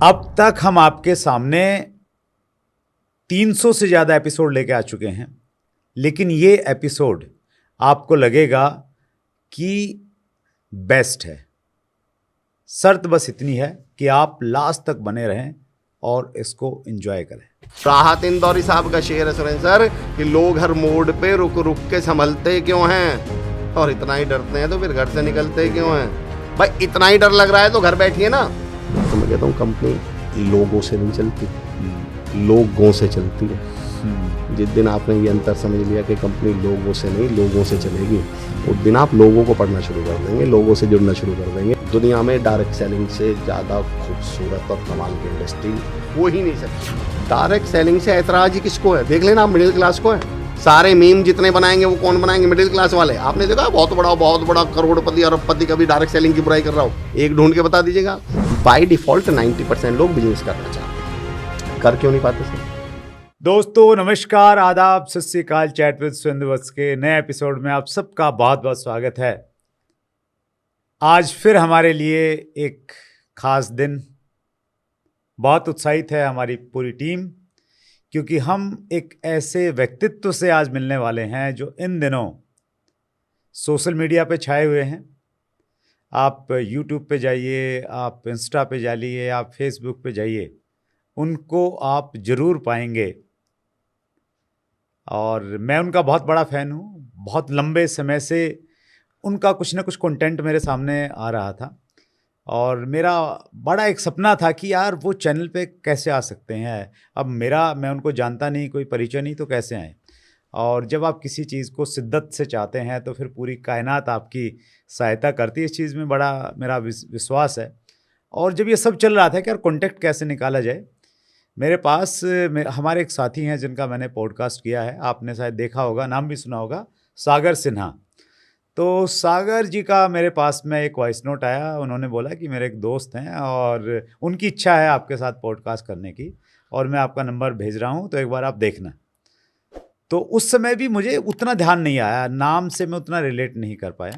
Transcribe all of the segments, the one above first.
अब तक हम आपके सामने 300 से ज़्यादा एपिसोड लेके आ चुके हैं, लेकिन ये एपिसोड आपको लगेगा कि बेस्ट है। शर्त बस इतनी है कि आप लास्ट तक बने रहें और इसको एंजॉय करें। राहत इंदौरी साहब का शेर है सुरेंद्र सर कि लोग हर मोड़ पे रुक रुक के संभलते क्यों हैं, और इतना ही डरते हैं तो फिर घर से निकलते क्यों हैं। भाई इतना ही डर लग रहा है तो घर बैठिए ना। तो मैं कहता हूँ कंपनी लोगों से नहीं चलती, लोगों से चलती है। जिस दिन आपने ये अंतर समझ लिया कि कंपनी लोगों से नहीं लोगों से चलेगी, उस दिन आप लोगों को पढ़ना शुरू कर देंगे, लोगों से जुड़ना शुरू कर देंगे। दुनिया में डायरेक्ट सेलिंग से ज़्यादा खूबसूरत और कमाल की इंडस्ट्री हो ही नहीं सकती। डायरेक्ट सेलिंग से ऐतराज ही किसको है? देख लेना, मिडिल क्लास को है। सारे मीम जितने बनाएंगे वो कौन बनाएंगे? मिडिल क्लास वाले। आपने देखा बहुत बड़ा करोड़पति अरबपति कभी डायरेक्ट सेलिंग की बुराई कर रहा हो? एक ढूंढ के बता दीजिएगा। बाय डिफॉल्ट 90% लोग बिजनेस करना चाहते हैं, कर क्यों नहीं पाते सर? दोस्तों नमस्कार, आदाब, सत श्री अकाल। चैट विद सुरेंद्र वत्स के नए एपिसोड में आप सबका बहुत बहुत स्वागत है। आज फिर हमारे लिए एक खास दिन। बहुत उत्साहित है हमारी पूरी टीम, क्योंकि हम एक ऐसे व्यक्तित्व से आज मिलने वाले हैं जो इन दिनों सोशल मीडिया पे छाए हुए हैं। आप यूट्यूब पे जाइए, आप इंस्टा पे जाइए, आप फेसबुक पे जाइए, उनको आप ज़रूर पाएंगे। और मैं उनका बहुत बड़ा फ़ैन हूँ। बहुत लंबे समय से उनका कुछ ना कुछ कंटेंट मेरे सामने आ रहा था और मेरा बड़ा एक सपना था कि यार वो चैनल पे कैसे आ सकते हैं। अब मैं उनको जानता नहीं, कोई परिचय नहीं, तो कैसे आए। और जब आप किसी चीज़ को शिद्दत से चाहते हैं तो फिर पूरी कायनात आपकी सहायता करती है। इस चीज़ में बड़ा मेरा विश्वास है। और जब ये सब चल रहा था कि यार कॉन्टेक्ट कैसे निकाला जाए, मेरे पास हमारे एक साथी हैं जिनका मैंने पॉडकास्ट किया है, आपने शायद देखा होगा, नाम भी सुना होगा, सागर सिन्हा। तो सागर जी का मेरे पास में एक वॉइस नोट आया। उन्होंने बोला कि मेरे एक दोस्त हैं और उनकी इच्छा है आपके साथ पॉडकास्ट करने की, और मैं आपका नंबर भेज रहा हूं, तो एक बार आप देखना। तो उस समय भी मुझे उतना ध्यान नहीं आया, नाम से मैं उतना रिलेट नहीं कर पाया।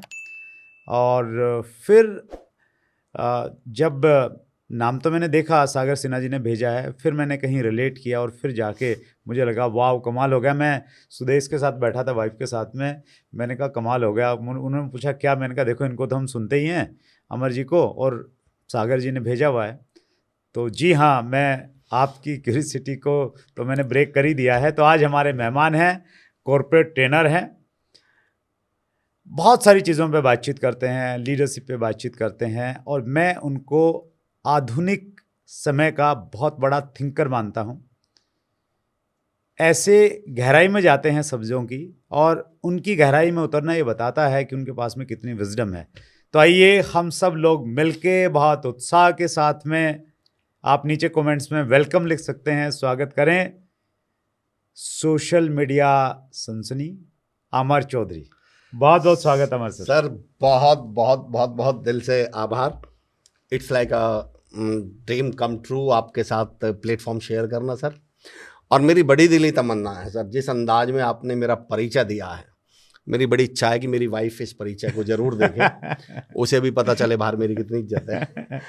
और फिर जब नाम तो मैंने देखा, सागर सिन्हा जी ने भेजा है, फिर मैंने कहीं रिलेट किया और फिर जाके मुझे लगा वाह कमाल हो गया। मैं सुदेश के साथ बैठा था, वाइफ के साथ में, मैंने कहा कमाल हो गया। उन्होंने पूछा क्या, मैंने कहा देखो इनको तो हम सुनते ही हैं, अमर जी को, और सागर जी ने भेजा हुआ है। तो जी हाँ, मैं आपकी क्यूरियोसिटी को तो मैंने ब्रेक कर ही दिया है। तो आज हमारे मेहमान हैं, कॉर्पोरेट ट्रेनर हैं, बहुत सारी चीज़ों पे बातचीत करते हैं, लीडरशिप पे बातचीत करते हैं, और मैं उनको आधुनिक समय का बहुत बड़ा थिंकर मानता हूँ। ऐसे गहराई में जाते हैं सब्जियों की, और उनकी गहराई में उतरना ये बताता है कि उनके पास में कितनी विजडम है। तो आइए हम सब लोग मिलके बहुत उत्साह के साथ में, आप नीचे कमेंट्स में वेलकम लिख सकते हैं, स्वागत करें सोशल मीडिया सनसनी अमर चौधरी। बहुत बहुत स्वागत अमर सर। सर बहुत बहुत बहुत बहुत दिल से आभार। It's like a dream come true आपके साथ प्लेटफॉर्म शेयर करना सर। और मेरी बड़ी दिली तमन्ना है सर, जिस अंदाज में आपने मेरा परिचय दिया है, मेरी बड़ी इच्छा है कि मेरी वाइफ इस परिचय को जरूर देखे, उसे भी पता चले बाहर मेरी कितनी इज्जत है।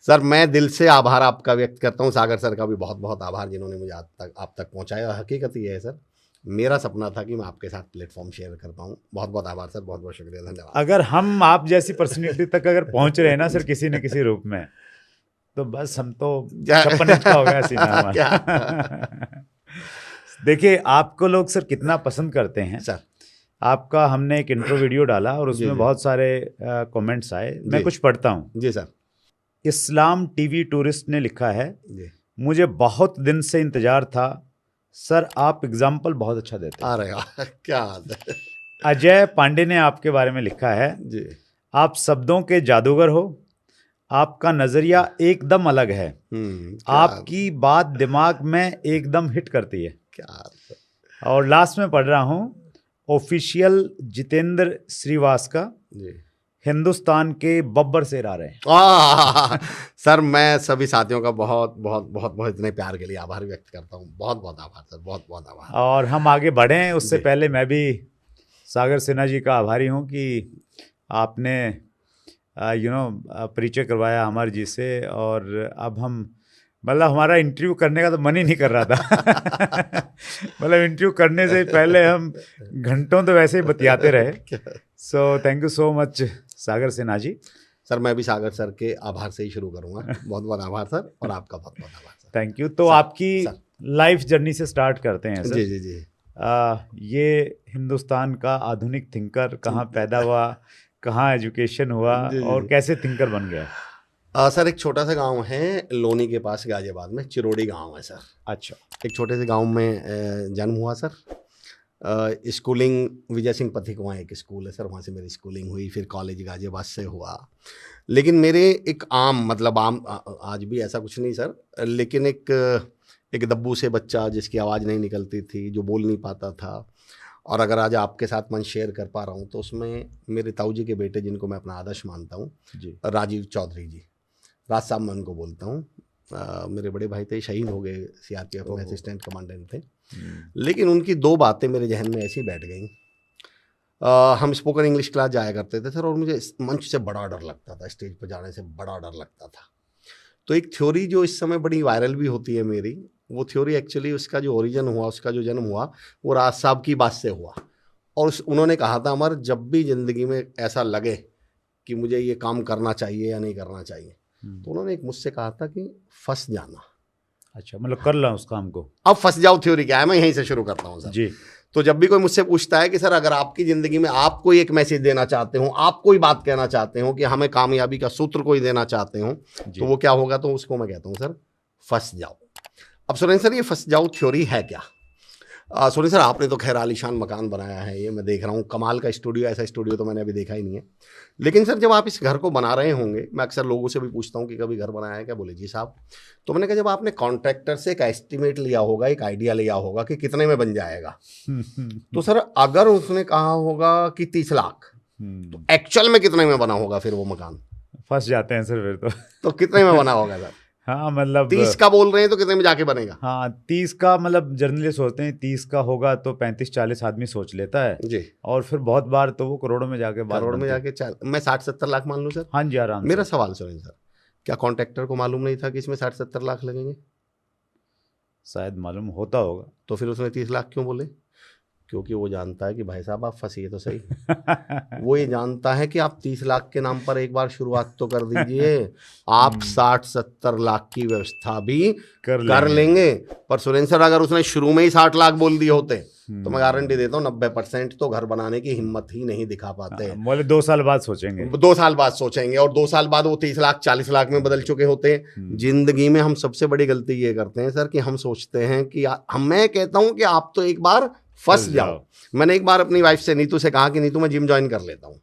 सर मैं दिल से आभार आपका व्यक्त करता हूँ। सागर सर का भी बहुत बहुत आभार जिन्होंने मुझे आप तक पहुँचाया। हकीकत ये है सर, मेरा सपना था कि मैं आपके साथ प्लेटफॉर्म शेयर कर पाऊँ। बहुत बहुत आभार सर, बहुत बहुत शुक्रिया, धन्यवाद। अगर हम आप जैसी पर्सनैलिटी तक अगर पहुंच रहे हैं ना सर, किसी न किसी रूप में, तो बस हम तो 56 इंच का हो गया सीना हमारा। देखिए आपको लोग सर कितना पसंद करते हैं सर। आपका हमने एक इंट्रो वीडियो डाला और जी, उसमें जी। बहुत सारे कमेंट्स आए, मैं जी। कुछ पढ़ता हूँ। जी सर। इस्लाम टीवी टूरिस्ट ने लिखा है, जी। मुझे बहुत दिन से इंतजार था सर, आप एग्जाम्पल बहुत अच्छा देते हैं। अरे वाह, क्या बात है। अजय पांडे ने आपके बारे में लिखा है, जी। आप शब्दों के जादूगर हो, आपका नजरिया एकदम अलग है, आपकी बात दिमाग में एकदम हिट करती है। क्या। और लास्ट में पढ़ रहा हूँ, ऑफिशियल जितेंद्र श्रीवास का, जी। हिंदुस्तान के बब्बर शेर आ रहे हैं। सर मैं सभी साथियों का बहुत बहुत बहुत बहुत इतने प्यार के लिए आभार व्यक्त करता हूँ। बहुत बहुत आभार सर, बहुत बहुत आभार। और हम आगे बढ़ें उससे जी। पहले मैं भी सागर सिन्हा जी का आभारी हूँ कि आपने परिचय करवाया अमर जी से, और अब हम मतलब हमारा इंटरव्यू करने का तो मन ही नहीं कर रहा था। मतलब इंटरव्यू करने से पहले हम घंटों तो वैसे ही बतियाते रहे। So thank you so much Sagar Sinha ji. Sir मैं भी सागर सर के आभार से ही शुरू करूंगा। बहुत बहुत आभार सर, और आपका बहुत बहुत आभार सर। Thank you. तो सर, आपकी लाइफ जर्नी से स्टार्ट करते हैं सर। जी जी जी। ये हिंदुस्तान का आधुनिक थिंकर कहाँ पैदा हुआ, कहाँ एजुकेशन हुआ और कैसे थिंकर बन गया? सर एक छोटा सा गांव है लोनी के पास गाजियाबाद में, चिरोड़ी गांव है सर। अच्छा। एक छोटे से गांव में जन्म हुआ सर। स्कूलिंग विजय सिंह पथिक वहाँ एक स्कूल है सर, वहाँ से मेरी स्कूलिंग हुई। फिर कॉलेज गाजियाबाद से हुआ। लेकिन मेरे एक आम मतलब आम आज भी ऐसा कुछ नहीं सर, लेकिन एक दब्बू से बच्चा जिसकी आवाज़ नहीं निकलती थी, जो बोल नहीं पाता था, और अगर आज आपके साथ मन शेयर कर पा रहा हूँ तो उसमें मेरे ताऊ जी के बेटे जिनको मैं अपना आदर्श मानता हूँ, राजीव चौधरी जी, राज साहब मैं उनको बोलता हूँ। मेरे बड़े भाई थे, शहीद हो गए, सीआरपीएफ में असिस्टेंट कमांडेंट थे। लेकिन उनकी दो बातें मेरे जहन में ऐसी बैठ गई। हम स्पोकन इंग्लिश क्लास जाया करते थे सर, और मुझे मंच से बड़ा डर लगता था, स्टेज पर जाने से बड़ा डर लगता था। तो एक थ्योरी जो इस समय बड़ी वायरल भी होती है मेरी, वो थ्योरी एक्चुअली उसका जो ओरिजिन हुआ, उसका जो जन्म हुआ, वो राज साहब की बात से हुआ। और उन्होंने कहा था, अमर जब भी ज़िंदगी में ऐसा लगे कि मुझे ये काम करना चाहिए या नहीं करना चाहिए, तो उन्होंने एक मुझसे कहा था कि फंस जाना। अच्छा, मतलब कर ला उस काम को। अब फंस जाओ थ्योरी क्या है, मैं यहीं से शुरू करता हूँ सर जी। तो जब भी कोई मुझसे पूछता है कि सर अगर आपकी ज़िंदगी में आप कोई एक मैसेज देना चाहते हो, आप कोई बात कहना चाहते हो कि हमें कामयाबी का सूत्र कोई देना चाहते हो, तो वो क्या होगा, तो उसको मैं कहता हूँ सर फंस जाओ। अब सुरेंद्र सर ये फंस जाओ थ्योरी है क्या? सुरेंद्र सर आपने तो खैर आलीशान मकान बनाया है, ये मैं देख रहा हूँ, कमाल का स्टूडियो, ऐसा स्टूडियो तो मैंने अभी देखा ही नहीं है। लेकिन सर जब आप इस घर को बना रहे होंगे, मैं अक्सर लोगों से भी पूछता हूँ कि कभी घर बनाया है क्या, बोले जी साहब। तो मैंने कहा जब आपने कॉन्ट्रैक्टर से एक एस्टिमेट लिया होगा, एक आइडिया लिया होगा कि कितने में बन जाएगा, तो सर अगर उसने कहा होगा कि 30 लाख, तो एक्चुअल में कितने में बना होगा फिर वो मकान? फंस जाते हैं सर फिर तो कितने में बना होगा सर? हाँ मतलब 30 का बोल रहे हैं तो कितने में जाके बनेगा? हाँ 30 का मतलब जनरली सोचते हैं 30 का होगा, तो 35-40 आदमी सोच लेता है जी, और फिर बहुत बार तो वो करोड़ों में जाके करोड़ में जाके मैं 60-70 लाख मान लूँ सर? हाँ जी आराम। मेरा सवाल सुरेंद्र सर, क्या कॉन्ट्रैक्टर को मालूम नहीं था कि इसमें 60-70 लाख लगेंगे? शायद मालूम होता होगा। तो फिर उसने 30 लाख क्यों बोले? क्योंकि वो जानता है कि भाई साहब आप फंसिए तो सही। वो ये जानता है कि आप 30 लाख के नाम पर एक बार शुरुआत तो कर दीजिए, आप 60-70 लाख की व्यवस्था भी कर लेंगे। पर सुरेंद्र सर अगर उसने शुरू में ही 60 लाख बोल दिए होते तो मैं गारंटी देता हूँ 90% तो घर बनाने की हिम्मत ही नहीं दिखा पाते। बोले 2 साल बाद सोचेंगे, 2 साल बाद सोचेंगे, और 2 साल बाद वो 30 लाख 40 लाख में बदल चुके होते हैं। जिंदगी में हम सबसे बड़ी गलती ये करते हैं सर कि हम सोचते हैं कि मैं कहता हूँ कि आप तो एक बार फंस जाओ। मैंने एक बार अपनी वाइफ से नीतू से कहा कि नीतू मैं जिम ज्वाइन कर लेता हूँ,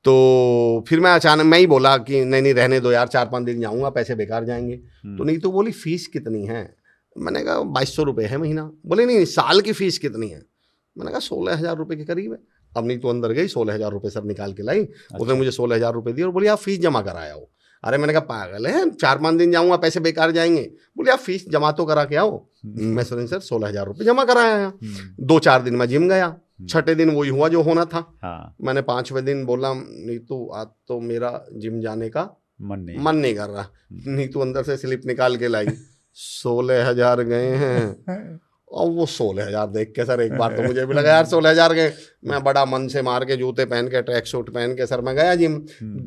तो फिर मैं अचानक मैं ही बोला कि नहीं रहने दो यार, 4-5 दिन जाऊँगा, पैसे बेकार जाएंगे। तो नीतू बोली फीस कितनी है? मैंने कहा 2200 रुपये है महीना। बोले नहीं साल की फ़ीस कितनी है? मैंने कहा 16,000 रुपये के करीब है। अब नहीं तो अंदर गई, 16,000 रुपये सर निकाल के लाई। उसने मुझे 16,000 रुपये दिए और बोली आप फीस जमा कराया हो। अरे मैंने कहा पागल है, 4-5 दिन जाऊँगा पैसे बेकार जाएंगे। बोले आप फीस जमा तो करा के आओ। मैं सुरेंद्र सर 16,000 रुपये जमा कराया। 2-4 दिन मैं जिम गया, छठे दिन वही हुआ जो होना था। मैंने 5वें दिन बोला नीतू आज तो मेरा जिम जाने का मन नहीं कर रहा। नीतू अंदर से स्लिप निकाल के लाई, 16,000 गए हैं। और वो 16,000 देख के सर एक बार तो मुझे भी लगा यार 16,000 गए। मैं बड़ा मन से मार के जूते पहन के ट्रैक सूट पहन के सर मैं गया जिम।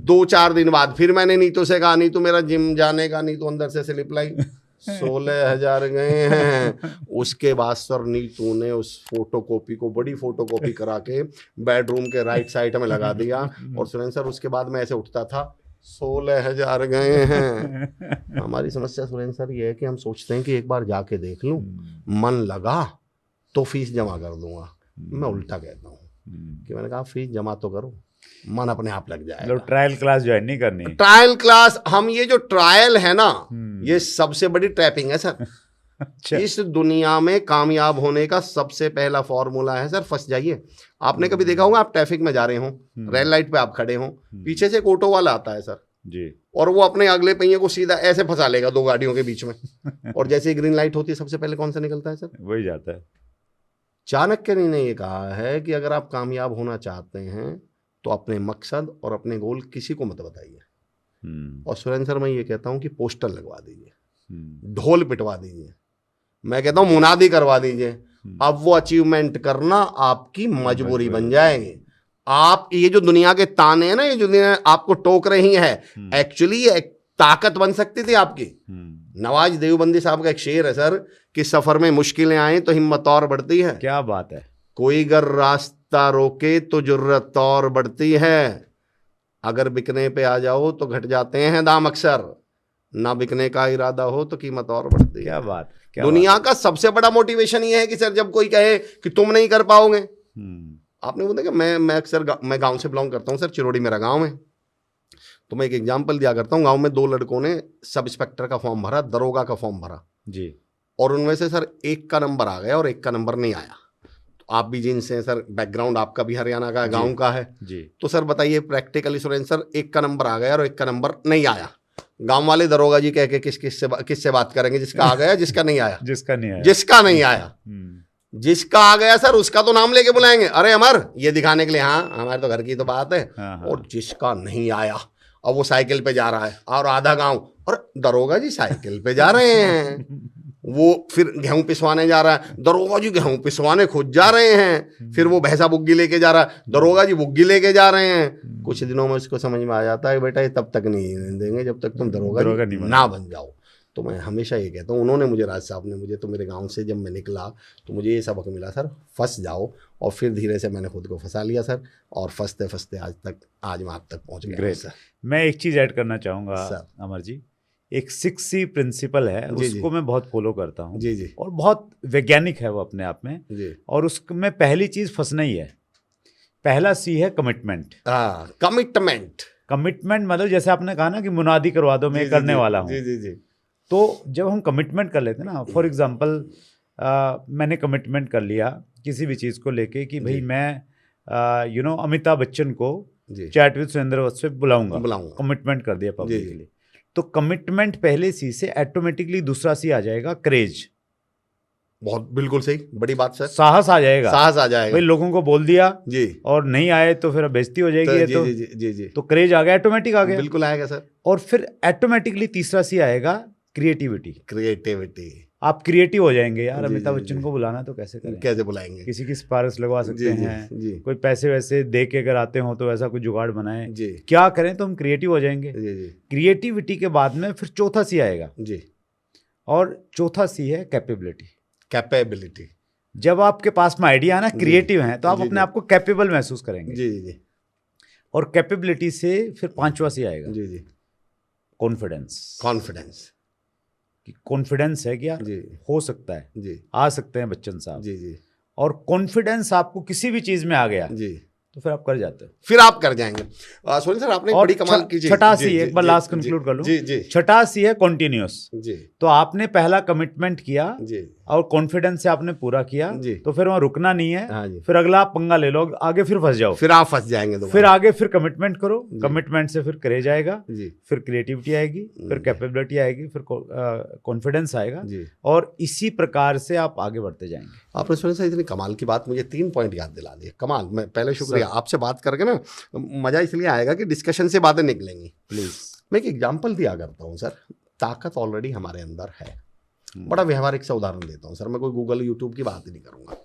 2-4 दिन बाद फिर मैंने नीतू से कहा नीतू मेरा जिम जाने का, नीतू अंदर से स्लिप लाई, 16,000 गए हैं। उसके बाद सर नीतू ने उस फोटोकॉपी को बड़ी फोटोकॉपी करा के बेडरूम के राइट साइड में लगा दिया। और सुरेंद्र सर उसके बाद मैं ऐसे उठता था, 16,000 गए हैं। हमारी समस्या सुरेंद्र सर ये है कि हम सोचते हैं कि एक बार जाके देख लूं, मन लगा तो फीस जमा कर दूंगा। मैं उल्टा कहता हूँ कि मैंने कहा फीस जमा तो करो, मन अपने आप लग जाएगा। ट्रायल क्लास ज्वाइन नहीं करनी। ट्रायल क्लास, हम ये जो ट्रायल है ना, ये सबसे बड़ी ट्रैपिंग है सर। अच्छा। इस दुनिया में कामयाब होने का सबसे पहला फॉर्मूला है सर फंस जाइए। आपने कभी देखा होगा आप ट्रैफिक में जा रहे हो, रेड लाइट पे आप खड़े हो, पीछे से एक ऑटो वाला आता है सर जी, और वो अपने अगले पहिए को सीधा ऐसे फंसा लेगा 2 गाड़ियों के बीच में। और जैसे ही ग्रीन लाइट होती है सबसे पहले कौन सा निकलता है सर? वही जाता है। चाणक्य ने ये कहा है कि अगर आप कामयाब होना चाहते हैं तो अपने मकसद और अपने गोल किसी को मत बताइए। और सुरेंद्र सर मैं ये कहता हूँ कि पोस्टर लगवा दीजिए। ढोल पिटवा दीजिए, मैं कहता हूं मुनादी करवा दीजिए, अब वो अचीवमेंट करना आपकी मजबूरी बन जाएगी। आप ये जो दुनिया के ताने हैं ना, ये जो दुनिया आपको टोक रही है, एक्चुअली ये एक ताकत बन सकती थी आपकी। नवाज देवबंदी साहब का एक शेर है सर कि सफर में मुश्किलें आए तो हिम्मत और बढ़ती है। क्या बात है। कोई गर रास्ता रोके तो जुर्रत और बढ़ती है, अगर बिकने पे आ जाओ तो घट जाते हैं दाम अक्सर, ना बिकने का इरादा हो तो कीमत और बढ़ती है। क्या बात, क्या दुनिया बात। का सबसे बड़ा मोटिवेशन ये है कि सर जब कोई कहे कि तुम नहीं कर पाओगे, आपने बोला कि मैं अक्सर मैं गांव से बिलोंग करता हूं सर, चिरोड़ी मेरा गांव है, तो मैं एक एग्जांपल दिया करता हूं। गांव में 2 लड़कों ने सब इंस्पेक्टर का फॉर्म भरा, दरोगा का फॉर्म भरा जी, और उनमें से सर एक का नंबर आ गया और एक का नंबर नहीं आया। तो आप भी जिनसे सर बैकग्राउंड आपका भी हरियाणा का गांव का है जी, तो सर बताइए प्रैक्टिकली सर एक का नंबर आ गया और एक का नंबर नहीं आया, गांव वाले दरोगा जी कह के किससे बात करेंगे? जिसका आ गया, जिसका नहीं आया, जिसका नहीं आया, जिसका नहीं आया। जिसका आ गया सर उसका तो नाम लेके बुलाएंगे, अरे अमर, ये दिखाने के लिए, हाँ हमारे तो घर की तो बात है। और जिसका नहीं आया और वो साइकिल पे जा रहा है और आधा गांव, और दरोगा जी साइकिल पे जा रहे हैं, वो फिर गेहूं पिसवाने जा रहा है, दरोगा जी गेहूं पिसवाने खुद जा रहे हैं, फिर वो भैंसा बुग्गी लेके जा रहा है, दरोगा जी बुग्गी लेके जा रहे हैं। कुछ दिनों में उसको समझ में आ जाता है बेटा ये तब तक नहीं देंगे जब तक तुम दरोगा ना बन जाओ। तो मैं हमेशा ये कहता हूँ, उन्होंने मुझे, राज साहब ने मुझे, तो मेरे गांव से जब मैं निकला तो मुझे ये सबक मिला सर, फंस जाओ, और फिर धीरे से मैंने खुद को फंसा लिया सर, और फंसते फंसते आज मैं आप तक पहुँच गया। Great sir. मैं एक चीज़ ऐड करना चाहूँगा अमर जी, एक 6C प्रिंसिपल है, उसको मैं बहुत फॉलो करता हूँ जी जी, और बहुत वैज्ञानिक है वो अपने आप में जी, और उसमें पहली चीज़ फंसना ही है। पहला C है कमिटमेंट। कमिटमेंट मतलब जैसे आपने कहा ना कि मुनादी करवा दो, मैं करने वाला हूँ। जी जी जी। तो जब हम कमिटमेंट कर लेते हैं ना, फॉर एग्जांपल मैंने कमिटमेंट कर लिया किसी भी चीज़ को लेके कि भाई मैं अमिताभ बच्चन को चैट विद सुरेंद्र वत्स बुलाऊंगा, कमिटमेंट कर दिया पब्लिकली। तो कमिटमेंट पहले C से ऑटोमेटिकली दूसरा C आ जाएगा, क्रेज। बहुत बिल्कुल सही, बड़ी बात सर। साहस आ जाएगा, साहस आ जाएगा भाई, लोगों को बोल दिया जी, और नहीं आए तो फिर बेइज्जती हो जाएगी। जी, जी, जी, जी, तो क्रेज आ गया, ऑटोमेटिक आ गया, बिल्कुल आएगा सर। और फिर ऑटोमेटिकली तीसरा C आएगा, क्रिएटिविटी। आप क्रिएटिव हो जाएंगे, यार अमिताभ बच्चन को बुलाना तो कैसे बुलाएंगे, किसी की सिफारिश लगवा सकते हैं, कोई पैसे वैसे दे के अगर आते हो तो ऐसा कोई जुगाड़ बनाए, क्या करें, तो हम क्रिएटिव हो जाएंगे। क्रिएटिविटी के बाद में फिर चौथा C आएगा जी, और चौथा C है कैपेबिलिटी। जब आपके पास में आइडिया है ना, क्रिएटिव हैं, तो आप अपने आप को कैपेबल महसूस करेंगे जी जी। और कैपेबिलिटी से फिर पांचवा C आएगा जी जी, कॉन्फिडेंस। कॉन्फिडेंस है कि यार हो सकता है जी, आ सकते हैं बच्चन साहब जी जी। और कॉन्फिडेंस आपको किसी भी चीज में आ गया जी, तो फिर आप कर जाते हो, फिर आप कर जाएंगे। सोनी सर आपने बड़ी कमाल की छठा C, एक बार लास्ट कंक्लूड कर लूं जी जी। छठा C है कॉन्टिन्यूअस जी। तो आपने पहला कमिटमेंट किया जी और कॉन्फिडेंस से आपने पूरा किया जी, तो फिर वहां रुकना नहीं है, फिर अगला आप पंगा ले लो, आगे फिर फंस जाओ, फिर आप फंस जाएंगे, फिर आगे फिर कमिटमेंट करो, कमिटमेंट से फिर करेज आएगा जी, फिर क्रिएटिविटी आएगी, फिर कैपेबिलिटी आएगी, फिर कॉन्फिडेंस आएगा जी, और इसी प्रकार से आप आगे बढ़ते जाएंगे। आपने सोनी सर इतनी कमाल की बात, मुझे 3 पॉइंट याद दिला दिए, कमाल। मैं पहले शुक्रिया, आपसे बात करके ना मजा इसलिए आएगा कि डिस्कशन से बातें निकलेंगी। प्लीज मैं एक एग्जांपल दिया करता हूँ सर, ताकत ऑलरेडी हमारे अंदर है। बड़ा व्यवहारिक सा उदाहरण देता हूँ सर, मैं कोई गूगल यूट्यूब की बात ही नहीं करूँगा।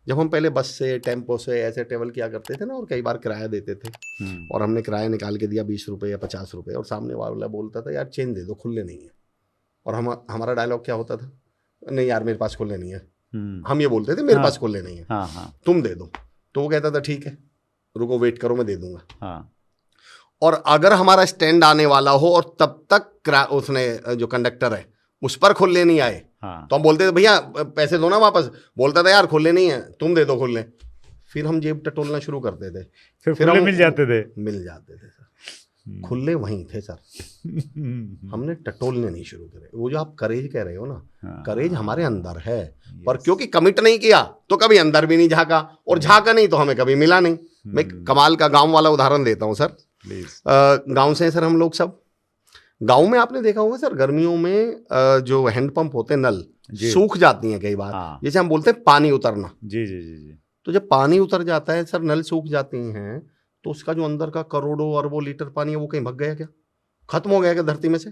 जब हम पहले बस से, टेम्पो से ऐसे ट्रेवल किया करते थे ना, और कई बार किराया देते थे, और हमने किराया निकाल के दिया 20 रुपये या 50 रुपये, और सामने वाला बोलता था यार चेंज दे दो, खुले नहीं है, और हमारा डायलॉग क्या होता था, नहीं यार मेरे पास खुले नहीं है। हम ये बोलते थे मेरे पास खुले नहीं है, तुम दे दो। तो वो कहता था ठीक है रुको वेट करो मैं दे दूंगा। और अगर हमारा स्टैंड आने वाला हो और तब तक उसने जो कंडक्टर है उस पर खुले नहीं आए, तो हम बोलते थे भैया पैसे दो ना वापस, बोलता था यार खुले नहीं है तुम दे दो खुले। फिर हम जेब टटोलना शुरू करते थे, फिर हम मिल जाते थे सर, खुले वहीं थे सर। हमने टटोलने नहीं शुरू करे। वो जो आप करेज कह रहे हो ना, करेज हमारे अंदर है, पर क्योंकि कमिट नहीं किया तो कभी अंदर भी नहीं झांका, और झांका नहीं तो हमें कभी मिला नहीं। मैं कमाल का गांव वाला उदाहरण देता हूँ सर। गांव से सर हम लोग सब, गांव में आपने देखा होगा सर गर्मियों में जो हैंडपंप होते हैं, नल सूख जाती हैं कई बार, जैसे हम बोलते हैं पानी उतरना जी जी जी। तो जब पानी उतर जाता है सर, नल सूख जाती हैं, तो उसका जो अंदर का करोड़ों अरबों लीटर पानी है वो कहीं भग गया क्या, खत्म हो गया क्या धरती में से?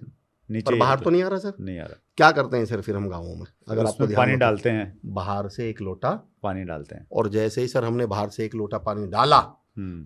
नीचे पर बाहर तो नहीं आ रहा सर। नहीं आ रहा। क्या करते हैं सर फिर हम गाँवों में, अगर आपको उसमें पानी डालते हैं, बाहर से एक लोटा पानी डालते हैं, और जैसे ही सर हमने बाहर से एक लोटा पानी डाला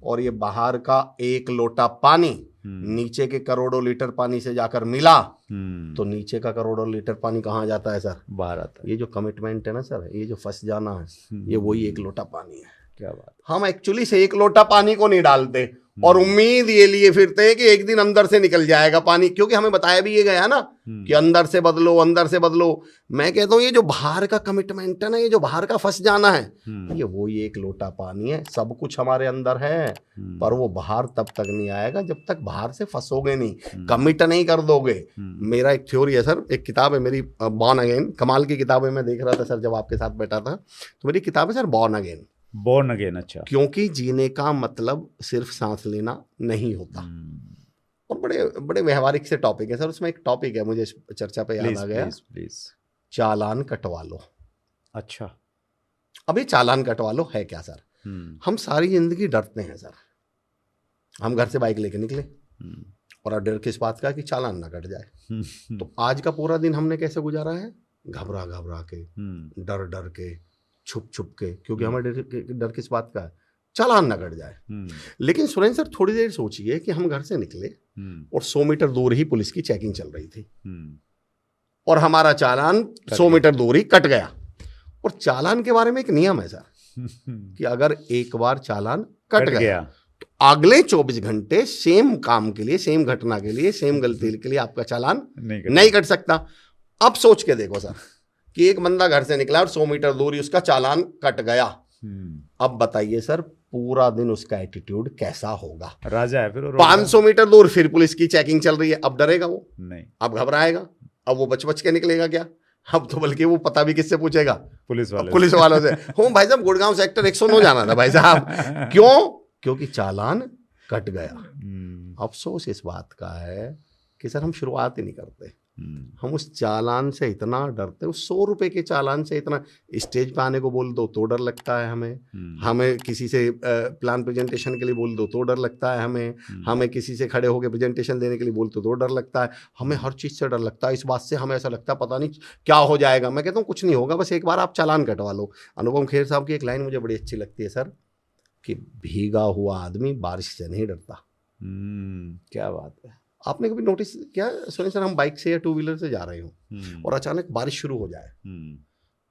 और ये बाहर का एक लोटा पानी नीचे के करोड़ों लीटर पानी से जाकर मिला, तो नीचे का करोड़ों लीटर पानी कहाँ जाता है सर? बाहर आता है। ये जो कमिटमेंट है ना सर, ये जो फंस जाना है, ये वही एक लोटा पानी है। क्या बात। हम एक्चुअली से एक लोटा पानी को नहीं डालते और उम्मीद ये लिए फिरते हैं कि एक दिन अंदर से निकल जाएगा पानी, क्योंकि हमें बताया भी ये गया ना कि अंदर से बदलो, अंदर से बदलो। मैं कहता हूँ ये जो बाहर का कमिटमेंट है ना, ये जो बाहर का फंस जाना है, ये वही एक लोटा पानी है। सब कुछ हमारे अंदर है, पर वो बाहर तब तक नहीं आएगा जब तक बाहर से फंसोगे नहीं, कमिट नहीं कर दोगे। मेरा एक थ्योरी है सर, एक किताब है मेरी बॉर्न अगेन, कमाल की किताब है। मैं देख रहा था सर जब आपके साथ बैठा था, तो मेरी किताब है sir born again. Born again, अच्छा। क्योंकि जीने का मतलब सिर्फ सांस लेना नहीं होता। और बड़े बड़े व्यवहारिक से टॉपिक है सर, उसमें एक टॉपिक है मुझे चर्चा पे याद आ गया, प्लीज। चालान कटवा लो। अच्छा, अभी चालान कटवा लो है क्या सर? हम सारी जिंदगी डरते हैं सर। हम घर से बाइक लेके निकले और डर किस बात का कि चालान ना कट जाए। तो आज का पूरा दिन हमने कैसे गुजारा है? घबरा घबरा के, डर डर के, छुप छुप के, क्योंकि हमें डर किस बात का है? चालान ना कट जाए। लेकिन सुरेंद्र सर थोड़ी देर सोचिए कि हम घर से निकले और 100 मीटर दूर ही पुलिस की चेकिंग चल रही थी और हमारा चालान 100 मीटर दूर ही कट गया। और चालान के बारे में एक नियम है सर कि अगर एक बार चालान कट गया तो अगले 24 घंटे सेम काम के लिए, सेम घटना के लिए, सेम गलती के लिए आपका चालान नहीं कट सकता। अब सोच के देखो सर कि एक बंदा घर से निकला और 100 मीटर दूर ही उसका चालान कट गया। अब बताइए सर पूरा दिन उसका एटीट्यूड कैसा होगा? राजा है फिर। 500 मीटर दूर फिर पुलिस की चेकिंग चल रही है, अब डरेगा वो नहीं, अब घबराएगा, अब वो बच बच के निकलेगा क्या? अब तो बल्कि वो पता भी किससे पूछेगा? पुलिस वालों से। हो भाई साहब गुड़गांव सेक्टर 109 जाना था भाई साहब। क्यों? क्योंकि चालान कट गया। अफसोस इस बात का है कि सर हम शुरुआत ही नहीं करते। हम उस चालान से इतना डरते, उस 100 रुपए के चालान से इतना, स्टेज पे आने को बोल दो तो डर लगता है हमें किसी से प्लान प्रेजेंटेशन के लिए बोल दो तो डर लगता है हमें किसी से खड़े होकर प्रेजेंटेशन देने के लिए बोल दो तो डर लगता है, हमें हर चीज़ से डर लगता है। इस बात से हमें ऐसा लगता है पता नहीं क्या हो जाएगा। मैं कहता हूँ कुछ नहीं होगा, बस एक बार आप चालान कटवा लो। अनुपम खेर साहब की एक लाइन मुझे बड़ी अच्छी लगती है सर कि भीगा हुआ आदमी बारिश से नहीं डरता। क्या बात है। आपने कभी नोटिस किया सुनिए सर, हम बाइक से या 2 व्हीलर से जा रहे हो और अचानक बारिश शुरू हो जाए